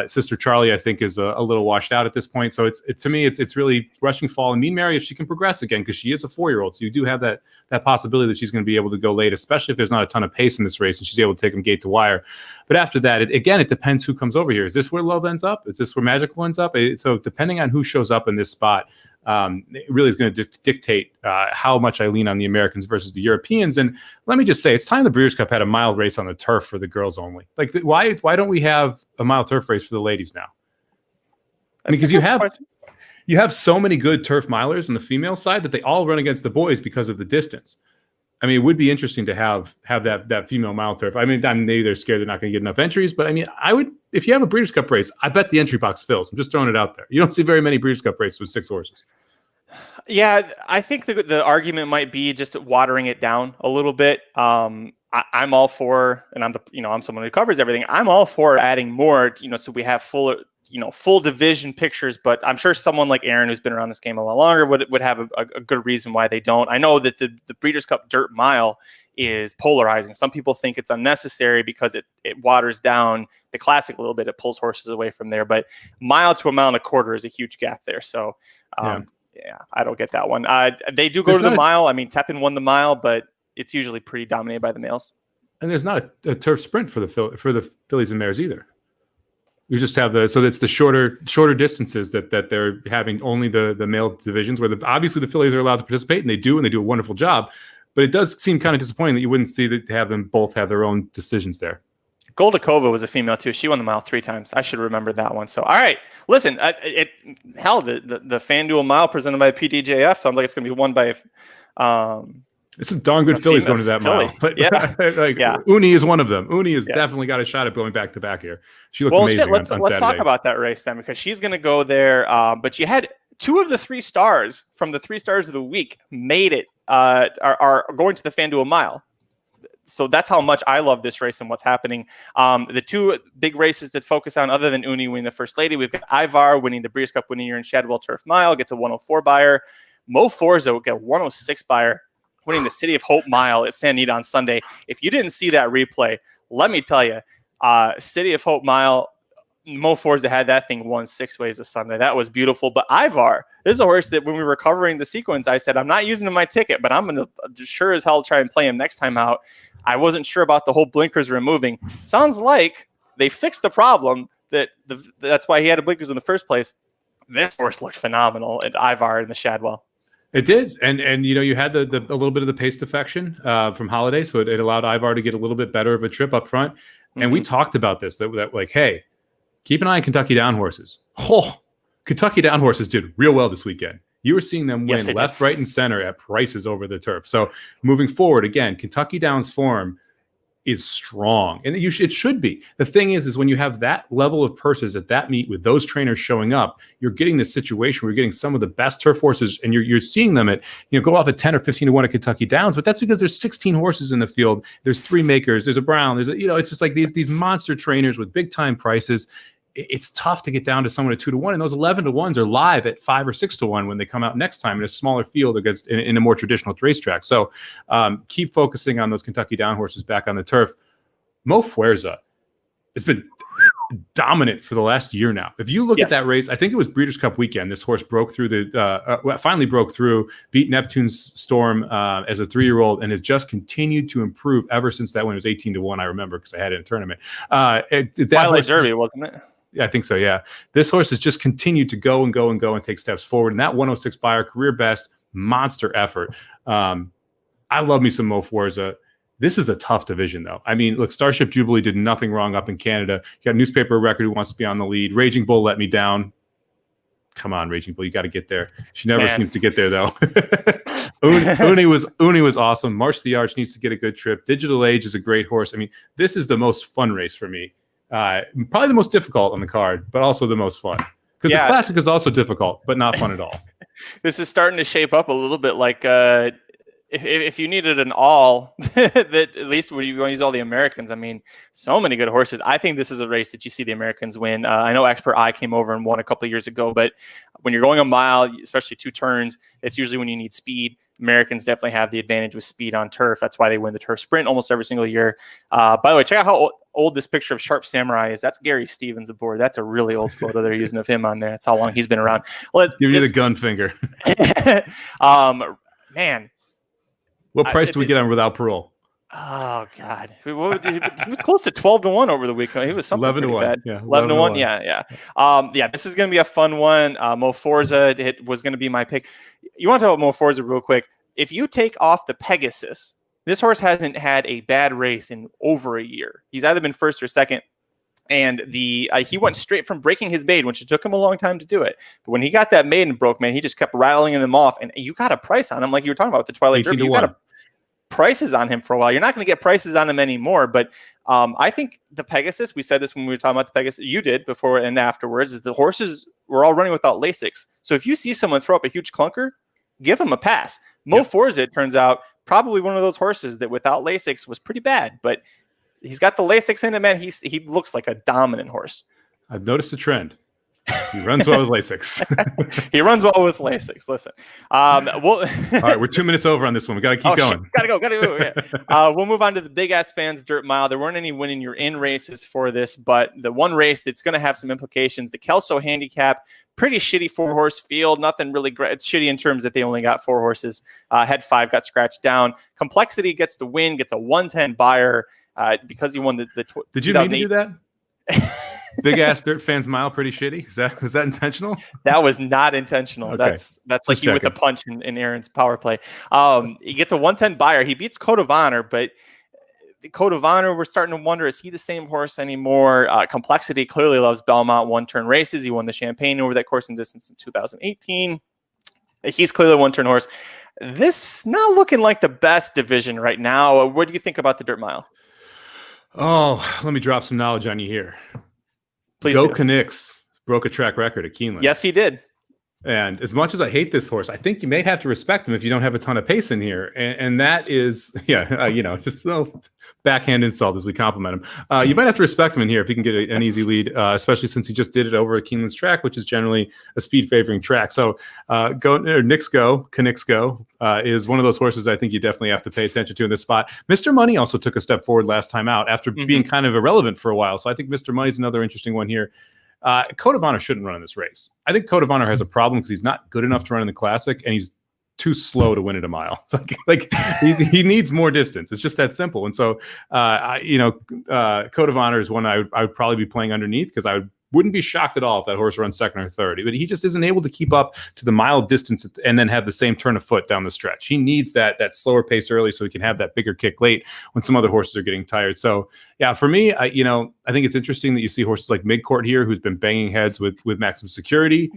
Sister Charlie, I think, is a little washed out at this point. So to me, it's really Rushing Fall and Mean Mary if she can progress again, because she is a 4-year-old. So you do have that possibility that she's going to be able to go late, especially if there's not a ton of pace in this race and she's able to take them gate to wire. But after that, it depends who comes over here. Is this where Love ends up? Is this where Magical ends up? So depending on who shows up in this spot, it really is going to dictate how much I lean on the Americans versus the Europeans. And let me just say, it's time the Breeders' Cup had a mile race on the turf for the girls only. Like, why don't we have a mile turf race for the ladies now? Because you have so many good turf milers on the female side that they all run against the boys because of the distance. It would be interesting to have that female mile turf. Maybe they're scared they're not going to get enough entries, but I would, if you have a Breeders' Cup race, I bet the entry box fills. I'm just throwing it out there. You don't see very many Breeders' Cup races with 6 horses. Yeah, I think the argument might be just watering it down a little bit. I'm all for, and I'm someone who covers everything. I'm all for adding more, so we have fuller full division pictures, but I'm sure someone like Aaron, who's been around this game a lot longer, would have a good reason why they don't. I know that the Breeders' Cup Dirt Mile is polarizing. Some people think it's unnecessary because it waters down the Classic a little bit. It pulls horses away from there, but mile to a mile and a quarter is a huge gap there. So, yeah, I don't get that one. They do go to the mile. I mean, Tepin won the mile, but it's usually pretty dominated by the males. And there's not a turf sprint for the fillies and mares either. You just have so it's the shorter distances that they're having only the male divisions where obviously the fillies are allowed to participate, and they do a wonderful job. But it does seem kind of disappointing that you wouldn't see that have them both have their own decisions there. Goldakova was a female too. She won the mile 3 times. I should remember that one. So, all right, listen, the FanDuel Mile presented by PDJF sounds like it's going to be won by. It's some darn good fillies going to that mile. But Uni is one of them. Uni has definitely got a shot at going back to back here. She looked amazing. Let's talk about that race then, because she's going to go there. But you had 2 of the 3 stars from the 3 stars of the week made it. Are going to the FanDuel Mile. So that's how much I love this race and what's happening. The 2 big races that focus on, other than Uni winning the First Lady, we've got Ivar winning the Breeders' Cup winning year in Shadwell Turf Mile, gets a 104 buyer. Mo Forza will get a 106 buyer, winning the City of Hope Mile at San Anita on Sunday. If you didn't see that replay, let me tell you, City of Hope Mile, Mo Forza had that thing won 6 ways to Sunday. That was beautiful. But Ivar, this is a horse that when we were covering the sequence, I said, I'm not using him in my ticket, but I'm going to sure as hell try and play him next time out. I wasn't sure about the whole blinkers removing. Sounds like they fixed the problem that's why he had blinkers in the first place. This horse looked phenomenal at Ivar in the Shadwell. It did, and you had a little bit of the pace defection from Holiday, so it allowed Ivar to get a little bit better of a trip up front. And we talked about this that like, hey, keep an eye on Kentucky Down horses. Oh, Kentucky Down horses did real well this weekend. You were seeing them win left, right, and center at prices over the turf. So moving forward, again, Kentucky Down's form is strong, and it should be. The thing is when you have that level of purses at that meet with those trainers showing up, you're getting this situation where you're getting some of the best turf horses, and you're seeing them at go off at 10 or 15 to 1 at Kentucky Downs, but that's because there's 16 horses in the field. There's 3 makers. There's a Brown. There's it's just like these monster trainers with big time prices. It's tough to get down to someone at 2 to 1, and those 11 to 1s are live at 5 or 6 to 1 when they come out next time in a smaller field against in a more traditional racetrack. So keep focusing on those Kentucky Down horses back on the turf. Mo Fuerza has been dominant for the last year now. If you look at that race, I think it was Breeders' Cup weekend. This horse broke through finally broke through, beat Neptune's Storm as a 3-year-old, and has just continued to improve ever since that when it was 18 to 1. I remember because I had it in a tournament. Twilight Derby, wasn't it? Yeah, I think so. Yeah. This horse has just continued to go and go and go and take steps forward. And that 106 buyer, career best, monster effort. I love me some Mo Forza. This is a tough division, though. I mean, look, Starship Jubilee did nothing wrong up in Canada. You got Newspaper Record who wants to be on the lead. Raging Bull let me down. Come on, Raging Bull, you got to get there. She never seems to get there, though. Uni was awesome. March the Arch needs to get a good trip. Digital Age is a great horse. I mean, this is the most fun race for me. Probably the most difficult on the card, but also the most fun. Because the Classic is also difficult, but not fun at all. This is starting to shape up a little bit like if you needed an all, that at least when you want to use all the Americans, I mean, so many good horses. I think this is a race that you see the Americans win. I know Expert Eye came over and won a couple of years ago, but when you're going a mile, especially 2 turns, it's usually when you need speed. Americans definitely have the advantage with speed on turf. That's why they win the turf sprint almost every single year. By the way, check out how old this picture of Sharp Samurai is. That's Gary Stevens aboard. That's a really old photo they're using of him on there. That's how long he's been around. Give you the gun finger. Man. What price do we get on Without Parole? Oh God, he was close to 12 to 1 over the weekend. He was something 11 to 1. Bad. Yeah, 11 to 1. Yeah. This is going to be a fun one. Mo Forza was going to be my pick. You want to talk about Mo Forza real quick? If you take off the Pegasus, this horse hasn't had a bad race in over a year. He's either been first or second. And he went straight from breaking his maiden, which it took him a long time to do it. But when he got that maiden broke, man, he just kept rattling them off. And you got a price on him, like you were talking about with the Twilight Derby. You got prices on him for a while. You're not going to get prices on him anymore. But I think the Pegasus, we said this when we were talking about the Pegasus, you did before and afterwards, is the horses were all running without Lasix. So if you see someone throw up a huge clunker, give him a pass. Mo Forza, it turns out, probably one of those horses that without Lasix was pretty bad. But he's got the Lasix in him, man. He looks like a dominant horse. I've noticed a trend. He runs well with Lasix. He runs well with Lasix. Listen, all right, we're 2 minutes over on this one. We got to keep going. Shit. Gotta go. Yeah. We'll move on to the Big Ass Fans Dirt Mile. There weren't any winning you're in races for this, but the one race that's going to have some implications, the Kelso Handicap, pretty shitty 4-horse field. Nothing really great. It's shitty in terms that they only got 4 horses. Had 5, got scratched down. Complexity gets the win, gets a 110 buyer because he won the Did you mean to do that? Big Ass Dirt Fans Mile, pretty shitty. Was that intentional? That was not intentional. Okay. That's like you with a punch in Aaron's power play. He gets a 110 buyer. He beats Code of Honor, but the Code of Honor, we're starting to wonder, is he the same horse anymore? Complexity clearly loves Belmont one-turn races. He won the Champagne over that course and distance in 2018. He's clearly a one-turn horse. This not looking like the best division right now. What do you think about the Dirt Mile? Oh, let me drop some knowledge on you here. Please Go do. Knicks broke a track record at Keeneland. Yes, he did. And as much as I hate this horse, I think you may have to respect him if you don't have a ton of pace in here. And that is, just a little backhand insult as we compliment him. You might have to respect him in here if he can get an easy lead, especially since he just did it over at Keeneland's track, which is generally a speed favoring track. So Knicks Go is one of those horses I think you definitely have to pay attention to in this spot. Mr. Money also took a step forward last time out after being kind of irrelevant for a while. So I think Mr. Money's another interesting one here. Code of Honor shouldn't run in this race. I think Code of Honor has a problem because he's not good enough to run in the Classic, and he's too slow to win at a mile. He needs more distance. It's just that simple. And so, Code of Honor is one I would probably be playing underneath because I wouldn't be shocked at all if that horse runs second or third. But he just isn't able to keep up to the mile distance and then have the same turn of foot down the stretch. He needs that slower pace early so he can have that bigger kick late when some other horses are getting tired. So, yeah, for me, I think it's interesting that you see horses like Midcourt here, who's been banging heads with Maximum Security.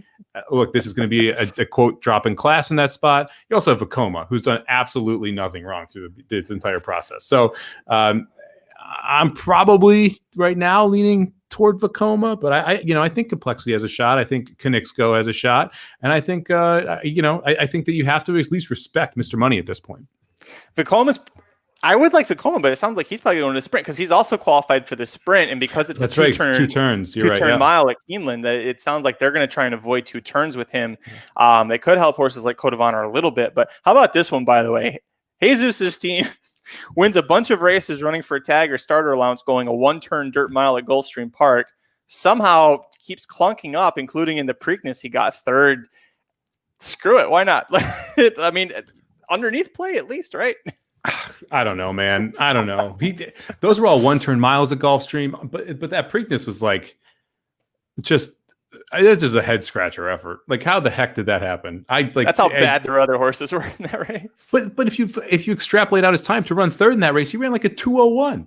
Look, this is going to be a quote drop in class in that spot. You also have Vekoma, who's done absolutely nothing wrong through its entire process. So I'm probably right now leaning toward Vekoma, but I think Complexity has a shot. I think Knicks Go has a shot, and I think I think that you have to at least respect Mr. Money at this point. I would like Vekoma, but it sounds like he's probably going to sprint because he's also qualified for the sprint, and because it's That's a two turns. You're right, mile at Keeneland, it sounds like they're going to try and avoid 2 turns with him. They could help horses like Code of Honor a little bit, but how about this one? By the way, Jesus' team wins a bunch of races running for a tag or starter allowance, going a 1-turn dirt mile at Gulfstream Park. Somehow keeps clunking up, including in the Preakness. He got 3rd. Screw it. Why not? I mean, underneath play at least, right? I don't know, man. I don't know. Those were all 1-turn miles at Gulfstream, but that Preakness was like it's just a head scratcher effort. Like, how the heck did that happen? That's how bad their other horses were in that race. But if you extrapolate out his time to run 3rd in that race, he ran like a 2:01.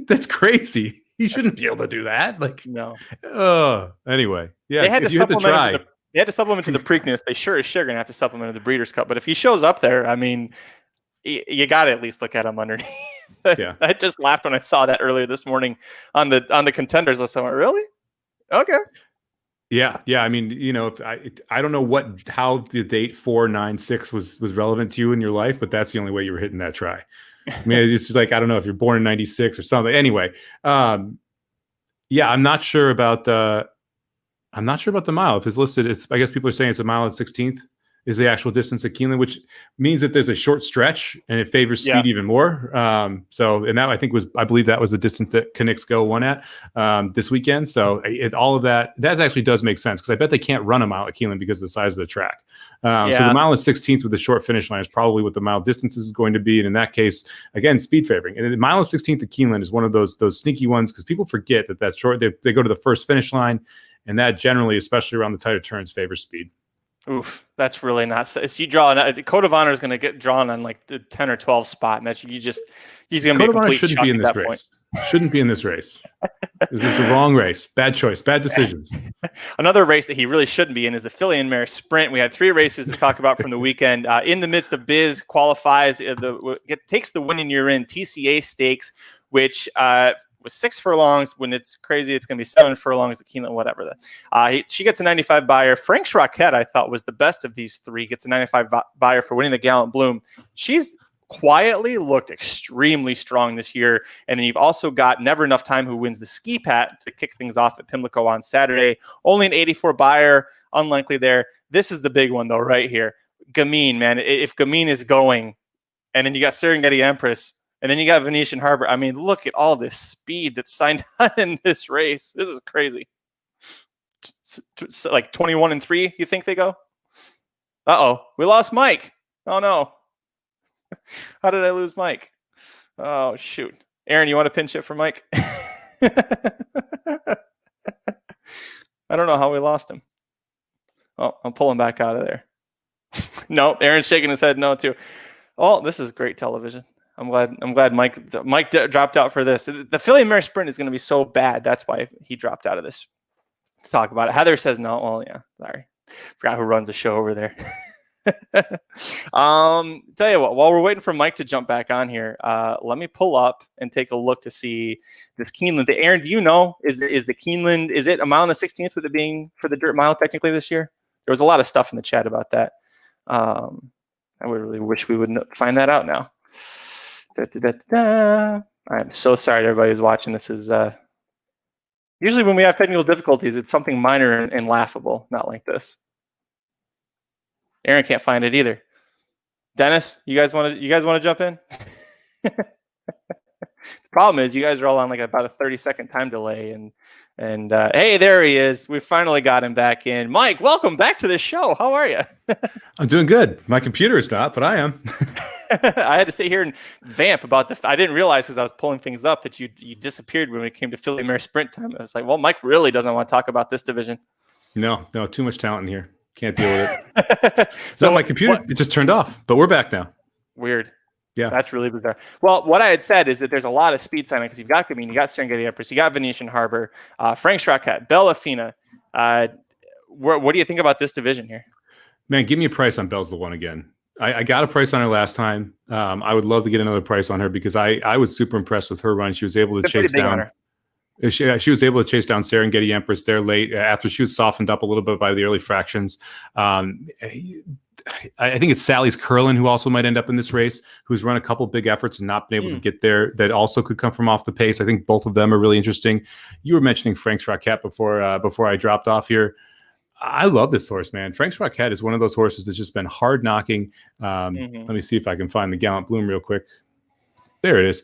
That's crazy. He shouldn't be able to do that. No. Anyway, yeah. They had to supplement. They had to supplement to the Preakness. They sure as shit are gonna have to supplement to the Breeders' Cup. But if he shows up there, I mean, you got to at least look at him underneath. Yeah. I just laughed when I saw that earlier this morning on the contenders list. I went, really? Okay. Yeah. I mean, I don't know how the date 496 was relevant to you in your life, but that's the only way you were hitting that try. I mean, it's just like, I don't know if you're born in 96 or something. Anyway, I'm not sure about the mile. If it's listed, I guess people are saying it's a mile and 16th is the actual distance at Keeneland, which means that there's a short stretch and it favors speed even more. And that I believe that was the distance that Knicks Go won at this weekend. So all of that actually does make sense because I bet they can't run a mile at Keeneland because of the size of the track. So the mile and 16th with the short finish line is probably what the mile distance is going to be. And in that case, again, speed favoring. And the mile and 16th at Keeneland is one of those sneaky ones because people forget that's short. They go to the first finish line, and that generally, especially around the tighter turns, favors speed. Oof, that's really not. So you draw Code of Honor is going to get drawn on like the 10 or 12 spot, and he's going to be a complete shouldn't be in this race. Shouldn't be in this race. This is the wrong race. Bad choice. Bad decisions. Another race that he really shouldn't be in is the Filly and Mare Sprint. We had 3 races to talk about from the weekend. In the midst of Biz qualifies, takes the win in year in TCA Stakes, which was 6 furlongs. When it's crazy, it's going to be 7 furlongs at Keeneland, whatever. She gets a 95 buyer. Frank's Rockette, I thought, was the best of these 3. Gets a 95 buyer for winning the Gallant Bloom. She's quietly looked extremely strong this year. And then you've also got Never Enough Time, who wins the ski pat to kick things off at Pimlico on Saturday. Only an 84 buyer, unlikely there. This is the big one, though, right here. Gamine, man. If Gamine is going, and then you got Serengeti Empress, and then you got Venetian Harbor. I mean, look at all this speed that's signed on in this race. This is crazy. Like 21-3, you think they go? Uh-oh, we lost Mike. Oh, no. How did I lose Mike? Oh, shoot. Aaron, you want to pinch it for Mike? I don't know how we lost him. Oh, I'm pulling back out of there. No, Aaron's shaking his head no, too. Oh, this is great television. I'm glad Mike dropped out for this. The Philly Mare Sprint is going to be so bad. That's why he dropped out of this. Let's talk about it. Heather says no. Well, yeah, sorry. Forgot who runs the show over there. Tell you what, while we're waiting for Mike to jump back on here, let me pull up and take a look to see this Keeneland. Aaron, do you know, is the Keeneland, is it a mile and a 16th with it being for the dirt mile technically this year? There was a lot of stuff in the chat about that. I would really wish we would find that out now. I'm so sorry to everybody who's watching. This is usually when we have technical difficulties, it's something minor and laughable, not like this. Aaron can't find it either. Dennis, you guys want to jump in? The problem is you guys are all on like about a 30-second time delay, and hey, there he is. We finally got him back in. Mike, welcome back to the show. How are you? I'm doing good. My computer is not, but I am. I had to sit here and vamp about I didn't realize because I was pulling things up that you disappeared when it came to Philly Mare Sprint time. I was like, well, Mike really doesn't want to talk about this division. No, too much talent in here. Can't deal with it. So my computer, it just turned off, but we're back now. Weird. Yeah. That's really bizarre. Well, what I had said is that there's a lot of speed signing because you've got Gamine, you got Serengeti Empress, you got Venetian Harbor, Frank's Rocket, Bellafina. What do you think about this division here? Man, give me a price on Bell's the One again. I got a price on her last time. I would love to get another price on her because I was super impressed with her run. She was able to chase down. She was able to chase down Serengeti Empress there late after she was softened up a little bit by the early fractions. I think it's Sally's Curlin who also might end up in this race, who's run a couple big efforts and not been able to get there. That also could come from off the pace. I think both of them are really interesting. You were mentioning Frank's Rocket before I dropped off here. I love this horse, man. Frank's Rocket is one of those horses that's just been hard knocking. Let me see if I can find the Gallant Bloom real quick. There it is.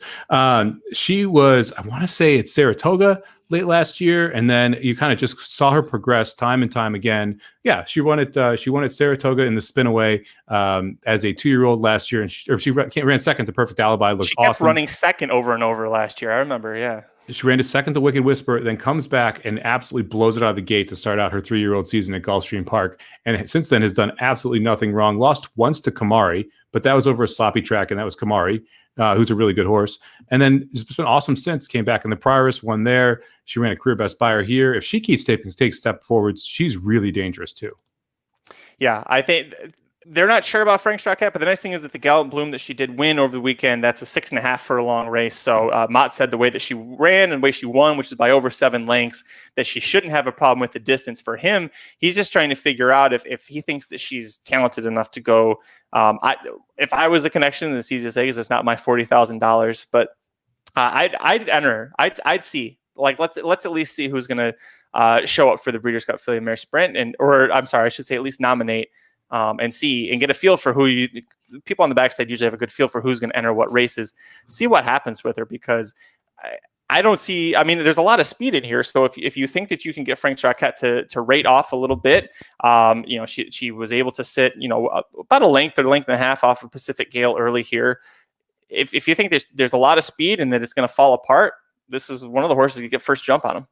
She was, I want to say it's Saratoga late last year, and then you kind of just saw her progress time and time again. Yeah, she won at Saratoga in the spin-away as a 2-year-old last year, and she ran second to Perfect Alibi. Looked she kept awesome. Running second over and over last year. I remember, yeah. She ran to second to Wicked Whisper, then comes back and absolutely blows it out of the gate to start out her 3-year-old season at Gulfstream Park. And since then has done absolutely nothing wrong. Lost once to Kamari, but that was over a sloppy track, and that was Kamari, who's a really good horse. And then it's been awesome since. Came back in the Prioris, won there. She ran a career best buyer here. If she keeps taking step forwards, she's really dangerous too. Yeah, I think they're not sure about Frank's Rocket, but the nice thing is that the Gallant Bloom that she did win over the weekend, that's a 6.5 furlong race. So Mott said the way that she ran and the way she won, which is by over 7 lengths, that she shouldn't have a problem with the distance. For him, he's just trying to figure out if he thinks that she's talented enough to go. If I was a connection, it's easy to say because it's not my $40,000, but I'd enter her. I'd see. Like let's at least see who's going to show up for the Breeders' Cup Philly Mare Sprint, I should say at least nominate. And see and get a feel for people on the backside usually have a good feel for who's going to enter what races. See what happens with her because I don't see. I mean, there's a lot of speed in here. So if you think that you can get Frank's Rocket to rate off a little bit, she was able to sit about a length or length and a half off of Pacific Gale early here. If you think there's a lot of speed and that it's going to fall apart, this is one of the horses you get first jump on them.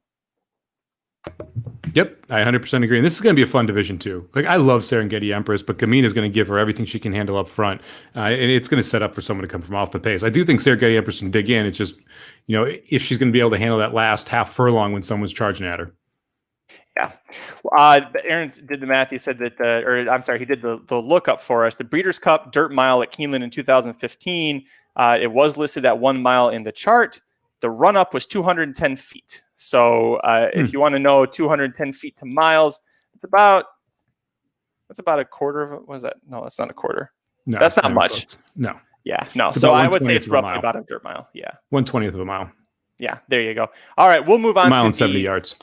Yep, I 100% agree. And this is going to be a fun division too. Like I love Serengeti Empress, but Gamine is going to give her everything she can handle up front, and it's going to set up for someone to come from off the pace. I do think Serengeti Empress can dig in. It's just, if she's going to be able to handle that last half furlong when someone's charging at her. Yeah. Aaron did the math. He said that, he did the lookup for us. The Breeders' Cup Dirt Mile at Keeneland in 2015. It was listed at 1 mile in the chart. The run-up was 210 feet. So if you want to know 210 feet to miles, that's about a quarter of it. What is that? No, that's not a quarter. No, that's not much. No. Yeah, no. It's So about I would say 1/20th it's of a roughly mile. about a dirt mile. Yeah. 1/20th of a mile. Yeah, there you go. All right, we'll move on Mile to and 70 yards.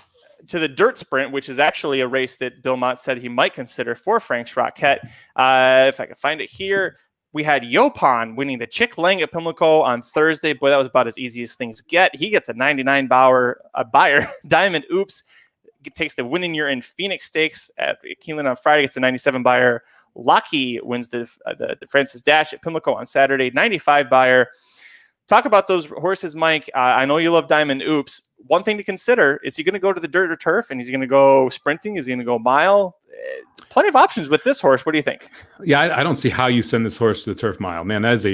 to the dirt sprint, which is actually a race that Bill Mott said he might consider for Frank Schrockett. If I can find it here, we had Yopon winning the Chick Lang at Pimlico on Thursday. Boy, that was about as easy as things get. He gets a 99 Bauer buyer. Diamond Oops takes the win in year in Phoenix Stakes at Keeneland on Friday. Gets a 97 buyer. Lucky wins the Francis Dash at Pimlico on Saturday. 95 buyer. Talk about those horses, Mike. I know you love Diamond Oops. One thing to consider, is he going to go to the dirt or turf, and he's going to go sprinting? Is he going to go mile? Plenty of options with this horse. What do you think? Yeah, I don't see how you send this horse to the turf mile. Man, that is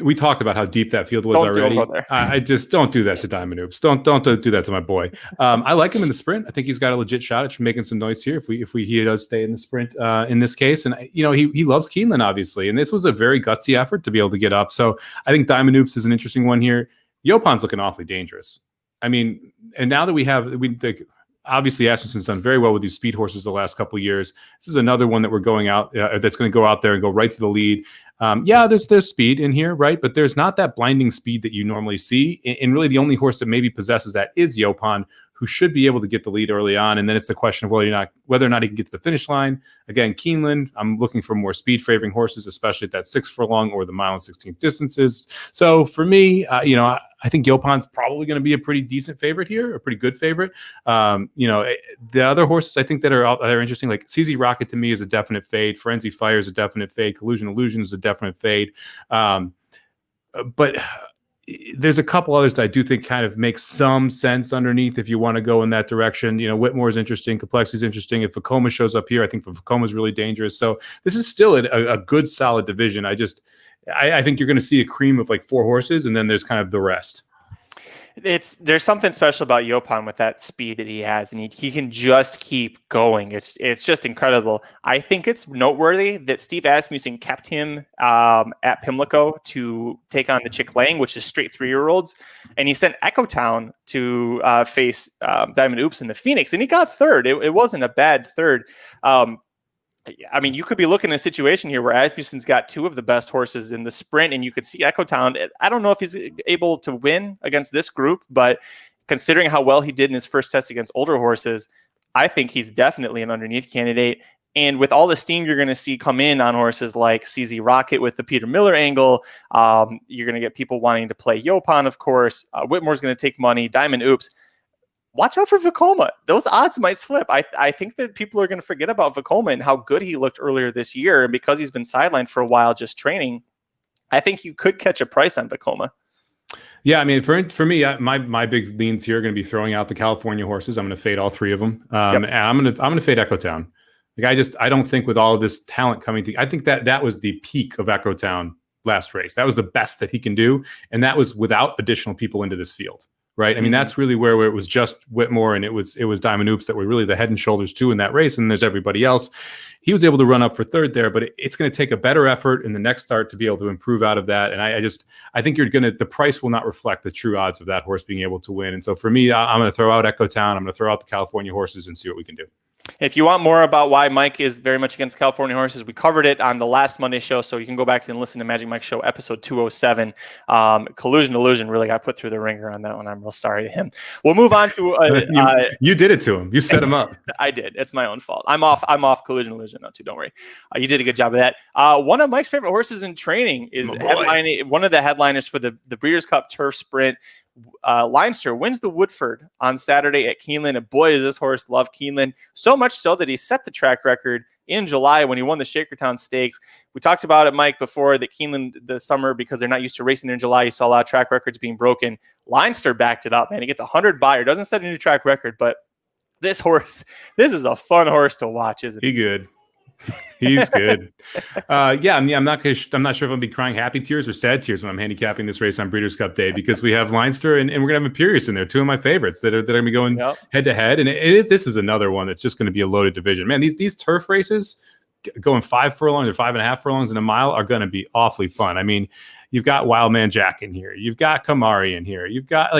we talked about how deep that field was already. I just don't do that to Diamond Oops. Don't do that to my boy. I like him in the sprint. I think he's got a legit shot at making some noise here if he does stay in the sprint in this case. And he loves Keeneland, obviously, and this was a very gutsy effort to be able to get up. So I think Diamond Oops is an interesting one here. Yopon's looking awfully dangerous. I mean, and now that obviously Asmussen's done very well with these speed horses the last couple of years. This is another one that we're going out that's going to go out there and go right to the lead. There's speed in here, right? But there's not that blinding speed that you normally see. And really the only horse that maybe possesses that is Yopon, who should be able to get the lead early on. And then it's the question of whether or not he can get to the finish line. Again, Keeneland, I'm looking for more speed favoring horses, especially at that 6 furlong or the mile and 16th distances. So for me, I think Yopon's probably going to be a pretty decent favorite here, a pretty good favorite. The other horses I think that are interesting, like CZ Rocket to me is a definite fade. Frenzy Fire is a definite fade. Collusion Illusion is a definite fade. But there's a couple others that I do think kind of make some sense underneath if you want to go in that direction. Whitmore is interesting. Complexity is interesting. If Vekoma shows up here, I think Vekoma is really dangerous. So this is still a good, solid division. I think you're going to see a cream of like 4 horses, and then there's kind of the rest. There's something special about Yopon with that speed that he has, and he can just keep going. It's just incredible. I think it's noteworthy that Steve Asmussen kept him at Pimlico to take on the Chick Lang, which is straight 3-year-olds, and he sent Echo Town to face Diamond Oops in the Phoenix, and he got third. It wasn't a bad third. I mean, you could be looking at a situation here where Asmussen's got 2 of the best horses in the sprint, and you could see Echo Town. I don't know if he's able to win against this group, but considering how well he did in his first test against older horses, I think he's definitely an underneath candidate. And with all the steam you're going to see come in on horses like CZ Rocket with the Peter Miller angle, you're going to get people wanting to play Yopon, of course. Whitmore's going to take money. Diamond Oops. Watch out for Vekoma. Those odds might slip. I think that people are going to forget about Vekoma and how good he looked earlier this year. And because he's been sidelined for a while just training, I think you could catch a price on Vekoma. Yeah, I mean, for me, my big leans here are going to be throwing out the California horses. I'm going to fade all 3 of them. And I'm going to fade Echo Town. Like I don't think with all of this talent coming to, I think that was the peak of Echo Town last race. That was the best that he can do, and that was without additional people into this field. Right. I mean, that's really where it was just Whitmore and it was Diamond Oops that were really the head and shoulders too in that race. And there's everybody else. He was able to run up for third there, but it's going to take a better effort in the next start to be able to improve out of that. And I think the price will not reflect the true odds of that horse being able to win. And so for me, I'm going to throw out Echo Town. I'm going to throw out the California horses and see what we can do. If you want more about why Mike is very much against California horses, we covered it on the last Monday show, so you can go back and listen to Magic Mike Show episode 207. Collusion Illusion really got put through the ringer on that one. I'm real sorry to him. We'll move on to you did it to him. You set him up. I did. It's my own fault. I'm off Collusion Illusion now too. Don't worry. You did a good job of that. One of Mike's favorite horses in training is one of the headliners for the Breeders' Cup Turf Sprint. Leinster wins the Woodford on Saturday at Keeneland, and boy, does this horse love Keeneland, so much so that he set the track record in July when he won the Shakertown Stakes. We talked about it, Mike, before that Keeneland the summer, because they're not used to racing there in July, you saw a lot of track records being broken. Leinster backed it up, man. He gets 100 buyer, doesn't set a new track record, but this is a fun horse to watch, isn't he? Good. He's good. I'm not sure if I'm going to be crying happy tears or sad tears when I'm handicapping this race on Breeders' Cup Day, because we have Leinster and we're going to have Imperious in there, 2 of my favorites that are going to be going head to head. And this is another one that's just going to be a loaded division. Man, these turf races going 5 furlongs or 5.5 furlongs in a mile are going to be awfully fun. I mean, you've got Wildman Jack in here. You've got Kamari in here. You've got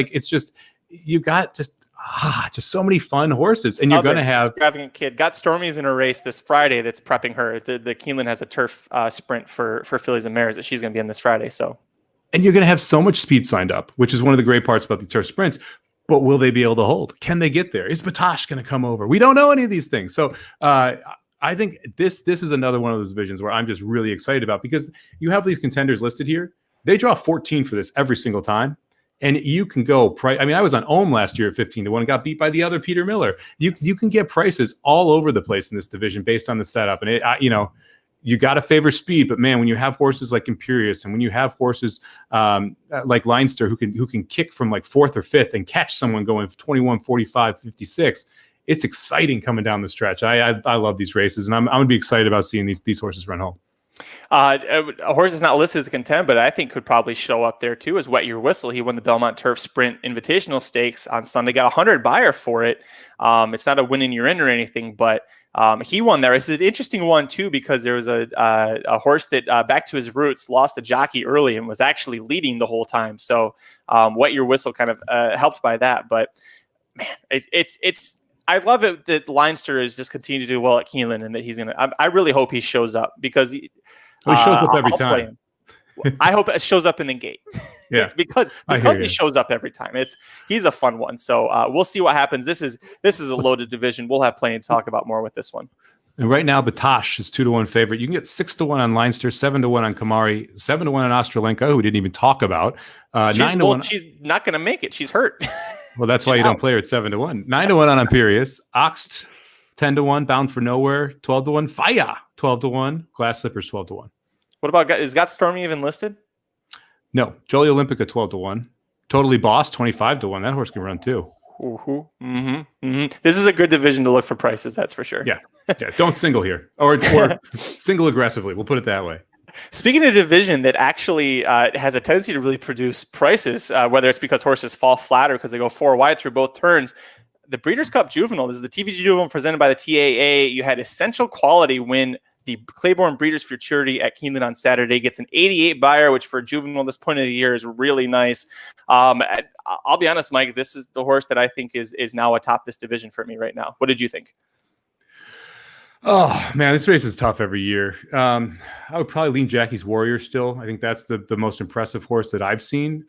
just so many fun horses. And you're going to have extravagant kid. Got Stormy's in a race this Friday that's prepping her. The Keeneland has a turf sprint for fillies and mares that she's going to be in this Friday. So, and you're going to have so much speed signed up, which is one of the great parts about the turf sprints. But will they be able to hold? Can they get there? Is Batosh going to come over? We don't know any of these things. So I think this is another one of those divisions where I'm just really excited about, because you have these contenders listed here. They draw 14 for this every single time. And you can go I mean, I was on Ohm last year at 15-1 and got beat by the other Peter Miller. You can get prices all over the place in this division based on the setup. And you got to favor speed, but man, when you have horses like Imperious and when you have horses like Leinster who can kick from like 4th or 5th and catch someone going 21, 45, 56, it's exciting coming down the stretch. I love these races, and I'm going to be excited about seeing these horses run home. A horse is not listed as a contender, but I think could probably show up there too, is Wet Your Whistle. He won the Belmont Turf Sprint Invitational Stakes on Sunday, got 100 buyer for it. It's not a win and you're in or anything, but he won there. It's an interesting one too, because there was a horse that back to his roots lost the jockey early and was actually leading the whole time. So Wet Your Whistle kind of helped by that. But man, it's I love it that Leinster is just continuing to do well at Keeneland, and that he's gonna. I really hope he shows up, because he shows up every time. I hope it shows up in the gate. Yeah, because he shows up every time. He's a fun one. So we'll see what happens. This is a loaded division. We'll have plenty to talk about more with this one. And right now, Batosh is 2-1 favorite. You can get 6-1 on Leinster, 7-1 on Kamari, 7-1 on Ostrolenko, who we didn't even talk about. 9-1. She's not going to make it. She's hurt. Well, that's why you don't play her at 7-1. 9-1 on Imperious. Oxt, 10-1. Bound for Nowhere, 12-1. Fire, 12-1. Glass Slippers, 12-1. What about, is Got Stormy even listed? No. Jolie Olympica, 12-1. Totally Boss, 25-1. That horse can run too. This is a good division to look for prices, that's for sure. Yeah. Don't single here, or single aggressively. We'll put it that way. Speaking of division that actually has a tendency to really produce prices, whether it's because horses fall flat or because they go 4 wide through both turns, the Breeders' Cup Juvenile, this is the TVG Juvenile presented by the TAA. You had Essential Quality win the Claiborne Breeders' Futurity at Keeneland on Saturday. Gets an 88 buyer, which for a juvenile at this point of the year is really nice. I'll be honest, Mike, this is the horse that I think is now atop this division for me right now. What did you think? Oh, man, this race is tough every year. I would probably lean Jackie's Warrior still. I think that's the most impressive horse that I've seen.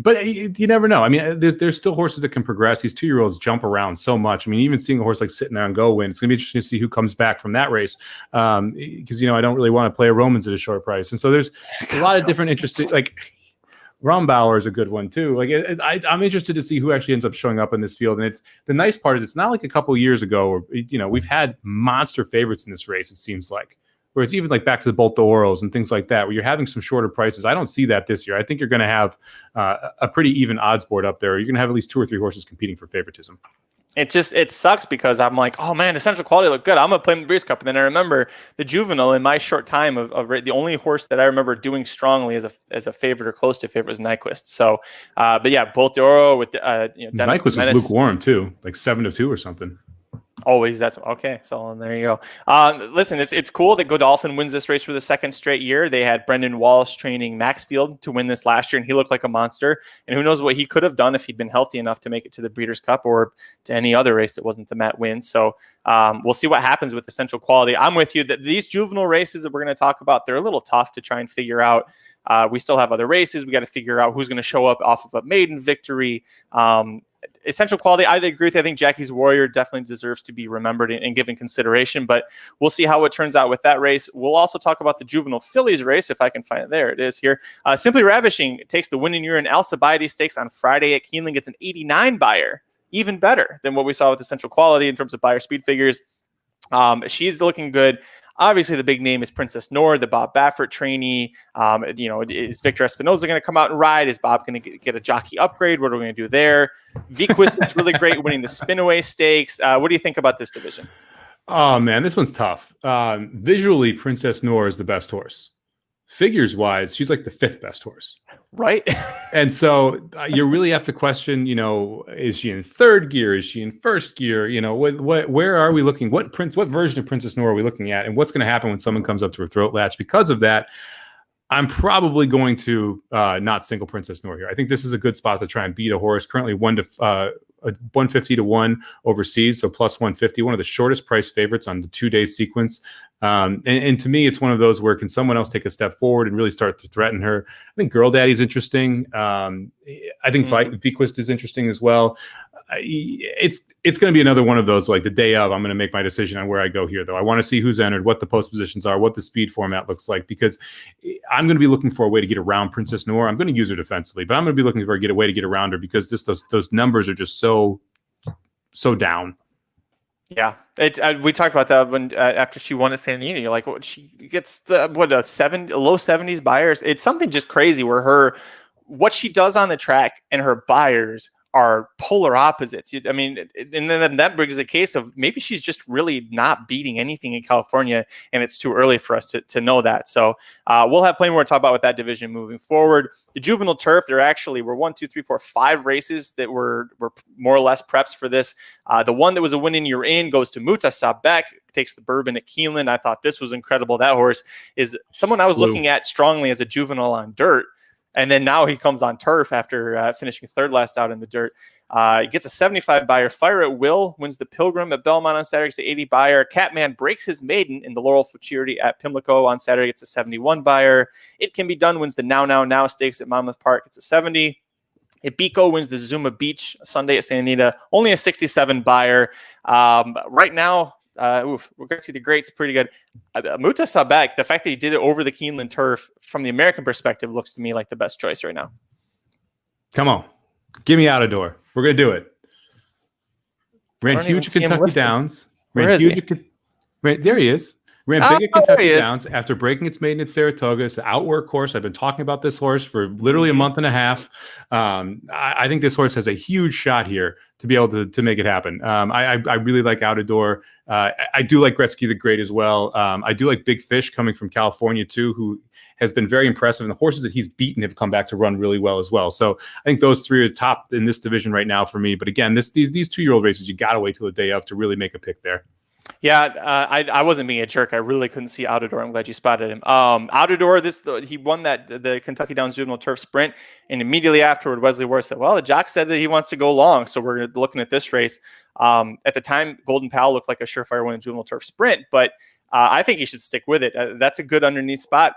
But you never know. I mean, there's still horses that can progress. These 2-year-olds jump around so much. I mean, even seeing a horse like Sitting on Go win, it's going to be interesting to see who comes back from that race. Because, I don't really want to play a Romans at a short price. And so there's a lot of different interesting, like Rombauer is a good one too. Like I'm interested to see who actually ends up showing up in this field. And it's the nice part is it's not like a couple years ago where, we've had monster favorites in this race, it seems like. Where it's even like back to the Bolt d'Oros and things like that, where you're having some shorter prices. I don't see that this year. I think you're going to have a pretty even odds board up there. You're going to have at least 2 or 3 horses competing for favoritism. It sucks because I'm like, oh man, Essential Quality looked good. I'm going to play in the Breeders' Cup. And then I remember the Juvenile in my short time of the only horse that I remember doing strongly as a favorite or close to favorite was Nyquist. So, but yeah, Bolt d'Oro with, Dennis Nyquist was lukewarm too, like 7-2 or something. Always. That's okay. So there you go. Listen, it's cool that Godolphin wins this race for the 2nd straight year. They had Brendan Walsh training Maxfield to win this last year, and he looked like a monster. And who knows what he could have done if he'd been healthy enough to make it to the Breeders' Cup or to any other race that wasn't the Met win. So we'll see what happens with Essential Quality. I'm with you that these juvenile races that we're going to talk about, they're a little tough to try and figure out. We still have other races. We got to figure out who's going to show up off of a maiden victory. Essential Quality, I agree with you. I think Jackie's Warrior definitely deserves to be remembered and given consideration, but we'll see how it turns out with that race. We'll also talk about the Juvenile Fillies race, if I can find it. There it is here. Simply Ravishing takes the winning year in Alcibiades Stakes on Friday at Keeneland, gets an 89 buyer, even better than what we saw with Essential Quality in terms of buyer speed figures. She's looking good. Obviously, the big name is Princess Nord, the Bob Baffert trainee. Is Victor Espinoza going to come out and ride? Is Bob going to get a jockey upgrade? What are we going to do there? Vequist is really great, winning the Spinaway Stakes. What do you think about this division? Oh, man, this one's tough. Visually, Princess Nord is the best horse. Figures-wise, she's like the 5th best horse. Right. And so you really have to question, is she in 3rd gear? Is she in 1st gear? Where are we looking? What version of Princess Nora are we looking at? And what's going to happen when someone comes up to her throat latch? Because of that, I'm probably going to not single Princess Noor here. I think this is a good spot to try and beat a horse currently 150 to 1 overseas, so plus 150, one of the shortest price favorites on the 2-day sequence. And to me, it's one of those where can someone else take a step forward and really start to threaten her? I think Girl Daddy's interesting. I think Vequist is interesting as well. It's going to be another one of those, like the day of, I'm going to make my decision on where I go here, though. I want to see who's entered, what the post positions are, what the speed format looks like, because I'm going to be looking for a way to get around Princess Noor. I'm going to use her defensively, but I'm going to be looking for a way to get around her because those numbers are just so down. Yeah, we talked about that when after she won at San Diego. You're like, what, she gets the low 70s buyers. It's something just crazy where what she does on the track and her buyers are polar opposites. I mean, and then that brings a case of maybe she's just really not beating anything in California, and it's too early for us to know that. So we'll have plenty more to talk about with that division moving forward. The Juvenile Turf, there actually were 5 races that were more or less preps for this. The one that was a win in year in goes to Muta Sabek, takes the Bourbon at Keeneland. I thought this was incredible. That horse is someone I was looking at strongly as a juvenile on dirt. And then now he comes on turf after finishing third last out in the dirt. He gets a 75 buyer. Fire at Will wins the Pilgrim at Belmont on Saturday. Gets an 80 buyer. Catman breaks his maiden in the Laurel Futurity at Pimlico on Saturday. Gets a 71 buyer. It Can Be Done wins the Now Stakes at Monmouth Park. It's a 70. Ibiko wins the Zuma Beach Sunday at Santa Anita. Only a 67 buyer. Right now, we're going to see the greats pretty good. Muta Sabek, the fact that he did it over the Keeneland turf from the American perspective looks to me like the best choice right now. Come on. Give me Outador. We're going to do it. Ran huge at Kentucky Downs. There he is. Ran big at Kentucky Downs after breaking its maiden at Saratoga. It's an outwork horse. I've been talking about this horse for literally a month and a half. I think this horse has a huge shot here to be able to make it happen. I really like Outador. I do like Gretzky the Great as well. I do like Big Fish coming from California too, who has been very impressive. And the horses that he's beaten have come back to run really well as well. So I think those three are top in this division right now for me. But again, these 2-year-old races, you got to wait till the day of to really make a pick there. Yeah, I wasn't being a jerk. I really couldn't see Outador. I'm glad you spotted him. Outador, he won the Kentucky Downs Juvenile Turf Sprint, and immediately afterward, Wesley Ward said, well, the jock said that he wants to go long, so we're looking at this race. At the time, Golden Pal looked like a surefire win in Juvenile Turf Sprint, but I think he should stick with it. That's a good underneath spot.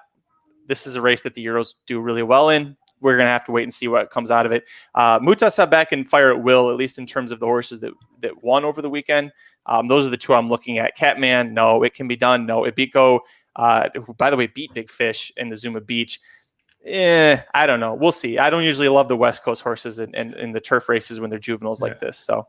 This is a race that the Euros do really well in. We're going to have to wait and see what comes out of it. Muta Sabek and Fire at Will, at least in terms of the horses that won over the weekend. Those are the two I'm looking at. Catman, no. It Can Be Done, no. Ibiko, who, by the way, beat Big Fish in the Zuma Beach. I don't know. We'll see. I don't usually love the West Coast horses in the turf races when they're juveniles like this. So,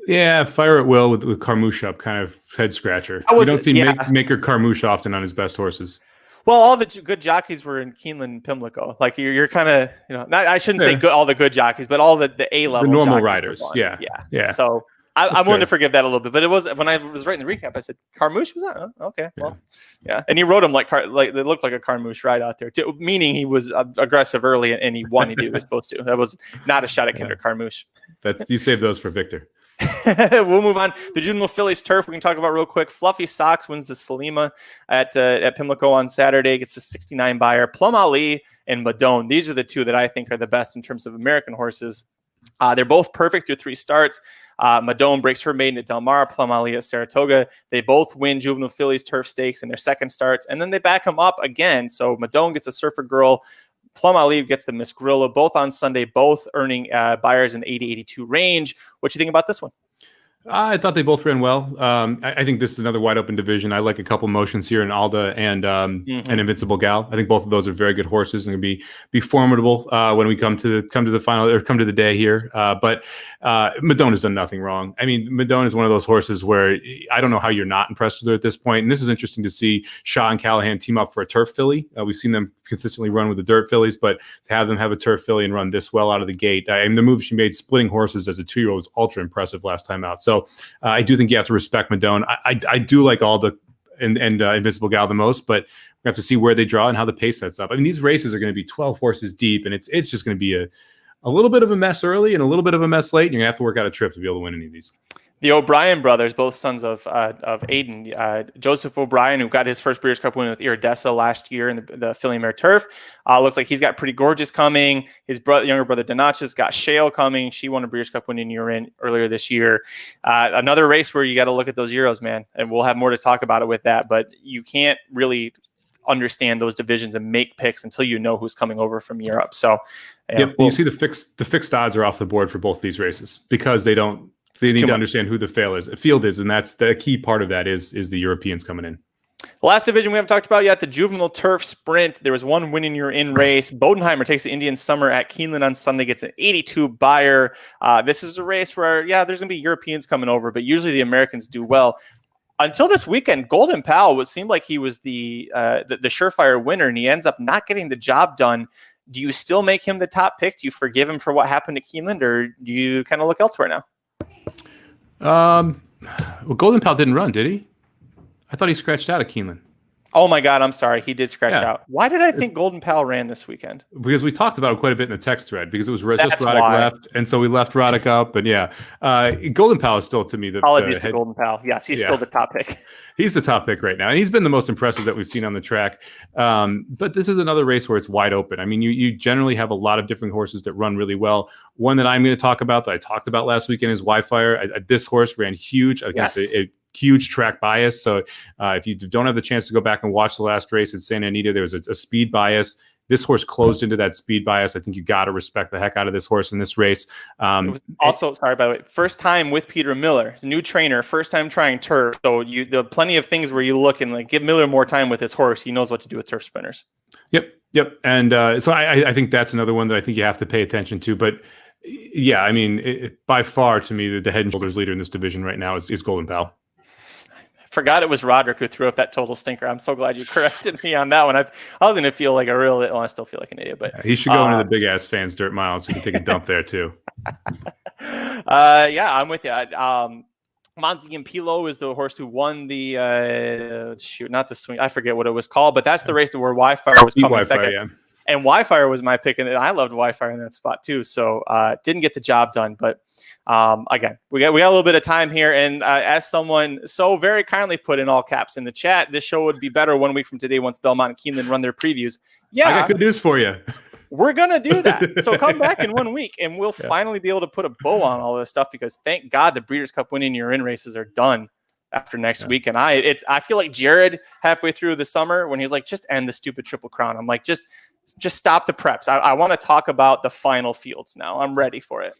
yeah, Fire at Will with Carmouche up, kind of head scratcher. You don't see Maker Carmouche often on his best horses. Well, all the good jockeys were in Keeneland and Pimlico. Like you're kind of, I shouldn't say all the good jockeys, but all the A level, the normal riders. Yeah. So I'm willing to forgive that a little bit. But it was when I was writing the recap, I said Carmouche was that? Oh, okay, well, yeah. And he rode him like they looked like a Carmouche ride out there, too, meaning he was aggressive early and he won. He did what he was supposed to. That was not a shot at Kendrick Carmouche. You save those for Victor. We'll move on. The Juvenile Phillies Turf we can talk about real quick. Fluffy Socks wins the Salima at Pimlico on Saturday. Gets the 69 buyer. Plum Ali and Madone. These are the two that I think are the best in terms of American horses. They're both perfect through 3 starts. Madone breaks her maiden at Del Mar. Plum Ali at Saratoga. They both win Juvenile Phillies Turf Stakes in their second starts, and then they back them up again. So Madone gets a Surfer Girl. Plum Ali gets the Miss Gorilla, both on Sunday, both earning buyers in the 80-82 range. What do you think about this one? I thought they both ran well. I think this is another wide open division. I like a couple motions here in Alda and Invincible Gal. I think both of those are very good horses and going to be formidable when we come to the final or come to the day here. But Madone has done nothing wrong. I mean, Madone is one of those horses where I don't know how you're not impressed with her at this point. And this is interesting to see Shaw and Callahan team up for a turf filly. We've seen them consistently run with the dirt fillies, but to have them have a turf filly and run this well out of the gate, and the move she made splitting horses as a 2-year-old was ultra impressive last time out. So I do think you have to respect Madone. I do like Alda and Invincible Gal the most, but we have to see where they draw and how the pace sets up. I mean, these races are going to be 12 horses deep, and it's just going to be a little bit of a mess early and a little bit of a mess late, and you're going to have to work out a trip to be able to win any of these. The O'Brien brothers, both sons of Aiden, Joseph O'Brien, who got his first Breeders' Cup win with Iridessa last year in the Philly Turf, looks like he's got Pretty Gorgeous coming. His younger brother Donach's got Shale coming. She won a Breeders' Cup win in Urin earlier this year. Another race where you got to look at those Euros, man, and we'll have more to talk about it with that. But you can't really understand those divisions and make picks until you know who's coming over from Europe. So, you see the fixed odds are off the board for both these races because they need to understand who the field is, and that's the key part of that is the Europeans coming in. The last division we haven't talked about yet, the Juvenile Turf Sprint. There was one win in your in race. Bodenheimer takes the Indian Summer at Keeneland on Sunday, gets an 82 buyer. This is a race where, there's going to be Europeans coming over, but usually the Americans do well. Until this weekend, Golden Pal seemed like he was the surefire winner, and he ends up not getting the job done. Do you still make him the top pick? Do you forgive him for what happened to Keeneland, or do you kind of look elsewhere now? Well, Golden Pal didn't run, did he? I thought he scratched out at Keeneland. Oh my God, I'm sorry. He did scratch out. Why did I think Golden Pal ran this weekend? Because we talked about it quite a bit in the text thread, because it was just Roddick left, and so we left Roddick up, and Golden Pal is still, to me, apologies to Golden Pal. Yes, he's still the top pick. He's the top pick right now, and he's been the most impressive that we've seen on the track. But this is another race where it's wide open. I mean, you generally have a lot of different horses that run really well. One that I'm going to talk about that I talked about last weekend is Wi-Fire. This horse ran huge against a huge track bias. So if you don't have the chance to go back and watch the last race at Santa Anita, there was a speed bias. This horse closed into that speed bias. I think you got to respect the heck out of this horse in this race. It was also, sorry, by the way, first time with Peter Miller, new trainer, first time trying turf. So there are plenty of things where you look and give Miller more time with his horse. He knows what to do with turf sprinters. Yep. And so I think that's another one that I think you have to pay attention to. But yeah, I mean, by far to me, the head and shoulders leader in this division right now is Golden Pal. Forgot it was Roderick who threw up that total stinker. I'm so glad you corrected me on that one. I was going to feel like I still feel like an idiot, but he should go into the big ass fans dirt mile so he can take a dump there too. I'm with you. Monzi and Pilo is the horse who won the not the swing. I forget what it was called, but that's the race where Wi-Fi was coming second. Yeah. And Wi-Fi was my pick, and I loved Wi-Fi in that spot too. So didn't get the job done, but again, we got a little bit of time here, and as someone so very kindly put in all caps in the chat, this show would be better 1 week from today once Belmont and Keeneland run their previews. Yeah, I got good news for you. We're gonna do that. So come back in 1 week, and we'll finally be able to put a bow on all this stuff, because thank God the Breeders' Cup winning your in races are done after next week. And I feel like Jared halfway through the summer when he's like, just end the stupid Triple Crown. I'm like, just stop the preps. I want to talk about the final fields now. I'm ready for it.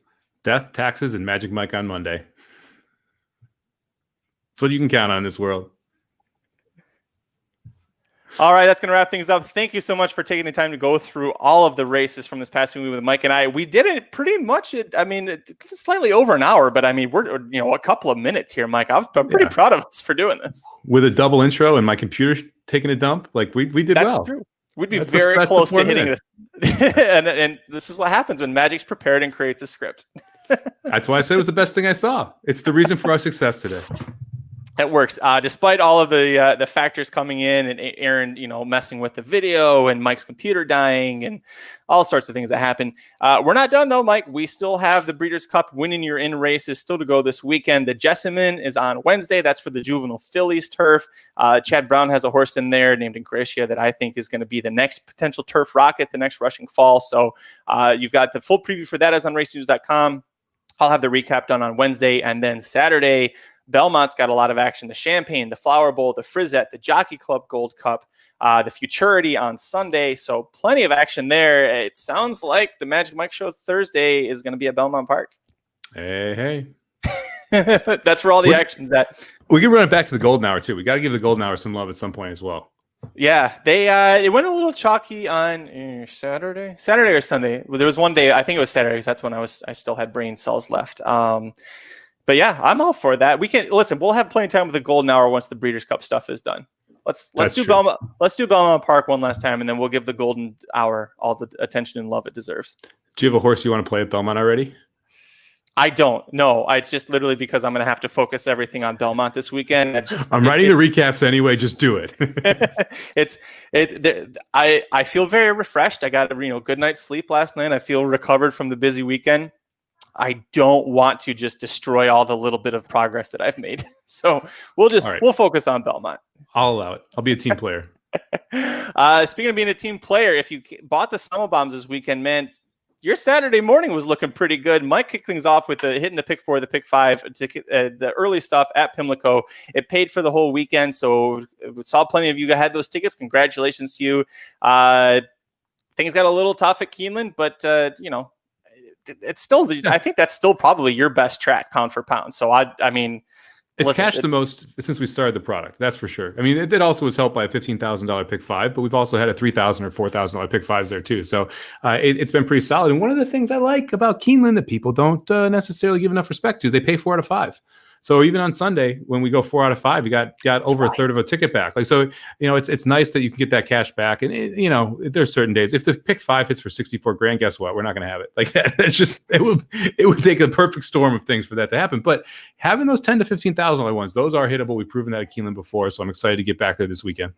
Death, taxes, and Magic Mike on Monday. That's what you can count on in this world. All right, that's going to wrap things up. Thank you so much for taking the time to go through all of the races from this past week with Mike and I. We did it pretty much, slightly over an hour, but we're a couple of minutes here, Mike. I'm pretty proud of us for doing this. With a double intro and my computer taking a dump, we did well. That's true. We'd be very close to hitting this. and this is what happens when Magic's prepared and creates a script. That's why I said it was the best thing I saw. It's the reason for our success today. It works. Despite all of the factors coming in, and Aaron, messing with the video, and Mike's computer dying, and all sorts of things that happen. We're not done though, Mike. We still have the Breeders' Cup winning your in races still to go this weekend. The Jessamine is on Wednesday. That's for the Juvenile Phillies turf. Chad Brown has a horse in there named Ingratia that I think is going to be the next potential turf rocket, the next rushing fall. So you've got the full preview for that as on racenews.com. I'll have the recap done on Wednesday, and then Saturday, Belmont's got a lot of action. The Champagne, the Flower Bowl, the Frizette, the Jockey Club Gold Cup, the Futurity on Sunday. So plenty of action there. It sounds like the Magic Mike Show Thursday is going to be at Belmont Park. Hey. That's where all the action's at. We can run it back to the Golden Hour, too. We got to give the Golden Hour some love at some point as well. Yeah, it went a little chalky on Saturday or Sunday. Well, there was one day, I think it was Saturday, because that's when I still had brain cells left. But yeah, I'm all for that. We can listen. We'll have plenty of time with the Golden Hour once the Breeders' Cup stuff is done. Let's do Belmont. Let's do Belmont Park one last time, and then we'll give the Golden Hour all the attention and love it deserves. Do you have a horse you want to play at Belmont already? I don't. No, it's just literally because I'm going to have to focus everything on Belmont this weekend. I'm writing the recaps anyway. Just do it. I feel very refreshed. I got a good night's sleep last night. I feel recovered from the busy weekend. I don't want to just destroy all the little bit of progress that I've made. So we'll focus on Belmont. I'll allow it. I'll be a team player. Speaking of being a team player, if you bought the Summer Bombs this weekend, man, your Saturday morning was looking pretty good. Mike kicked things off with hitting the pick 4, the pick 5, the early stuff at Pimlico. It paid for the whole weekend, so we saw plenty of you that had those tickets. Congratulations to you. Things got a little tough at Keeneland, but it's still. I think that's still probably your best track pound for pound. So I mean. It's cashed the most since we started the product. That's for sure. I mean, it also was helped by a $15,000 pick 5, but we've also had a $3,000 or $4,000 pick 5s there too. So it's been pretty solid. And one of the things I like about Keeneland that people don't necessarily give enough respect to, they pay 4 out of 5. So even on Sunday, when we go 4 out of 5, you got over a third of a ticket back. Like, so, it's nice that you can get that cash back. And there's certain days, if the pick 5 hits for 64 grand, guess what? We're not going to have it like that. It's just, it would take a perfect storm of things for that to happen. But having those $10,000 to $15,000 ones, those are hittable. We've proven that at Keeneland before. So I'm excited to get back there this weekend.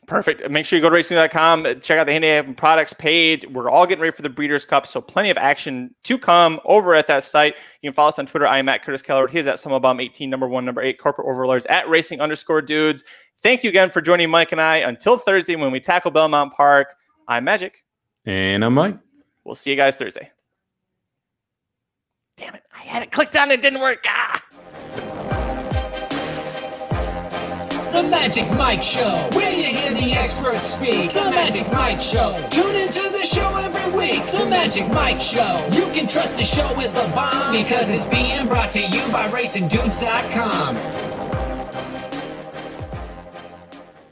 Perfect. Make sure you go to racing.com, check out the handicap products page. We're all getting ready for the Breeders' Cup, so plenty of action to come over at that site. You can follow us on Twitter. I am at Curtis Keller. He's at SummerBomb18, number 1, number 8, Corporate Overlords at Racing_Dudes. Thank you again for joining Mike and I. Until Thursday when we tackle Belmont Park, I'm Magic. And I'm Mike. We'll see you guys Thursday. Damn it. I had it clicked on. It didn't work. The Magic Mike Show, where you hear the experts speak. The Magic Mike Show. Tune into the show every week. The Magic Mike Show. You can trust the show is the bomb because it's being brought to you by RacingDudes.com.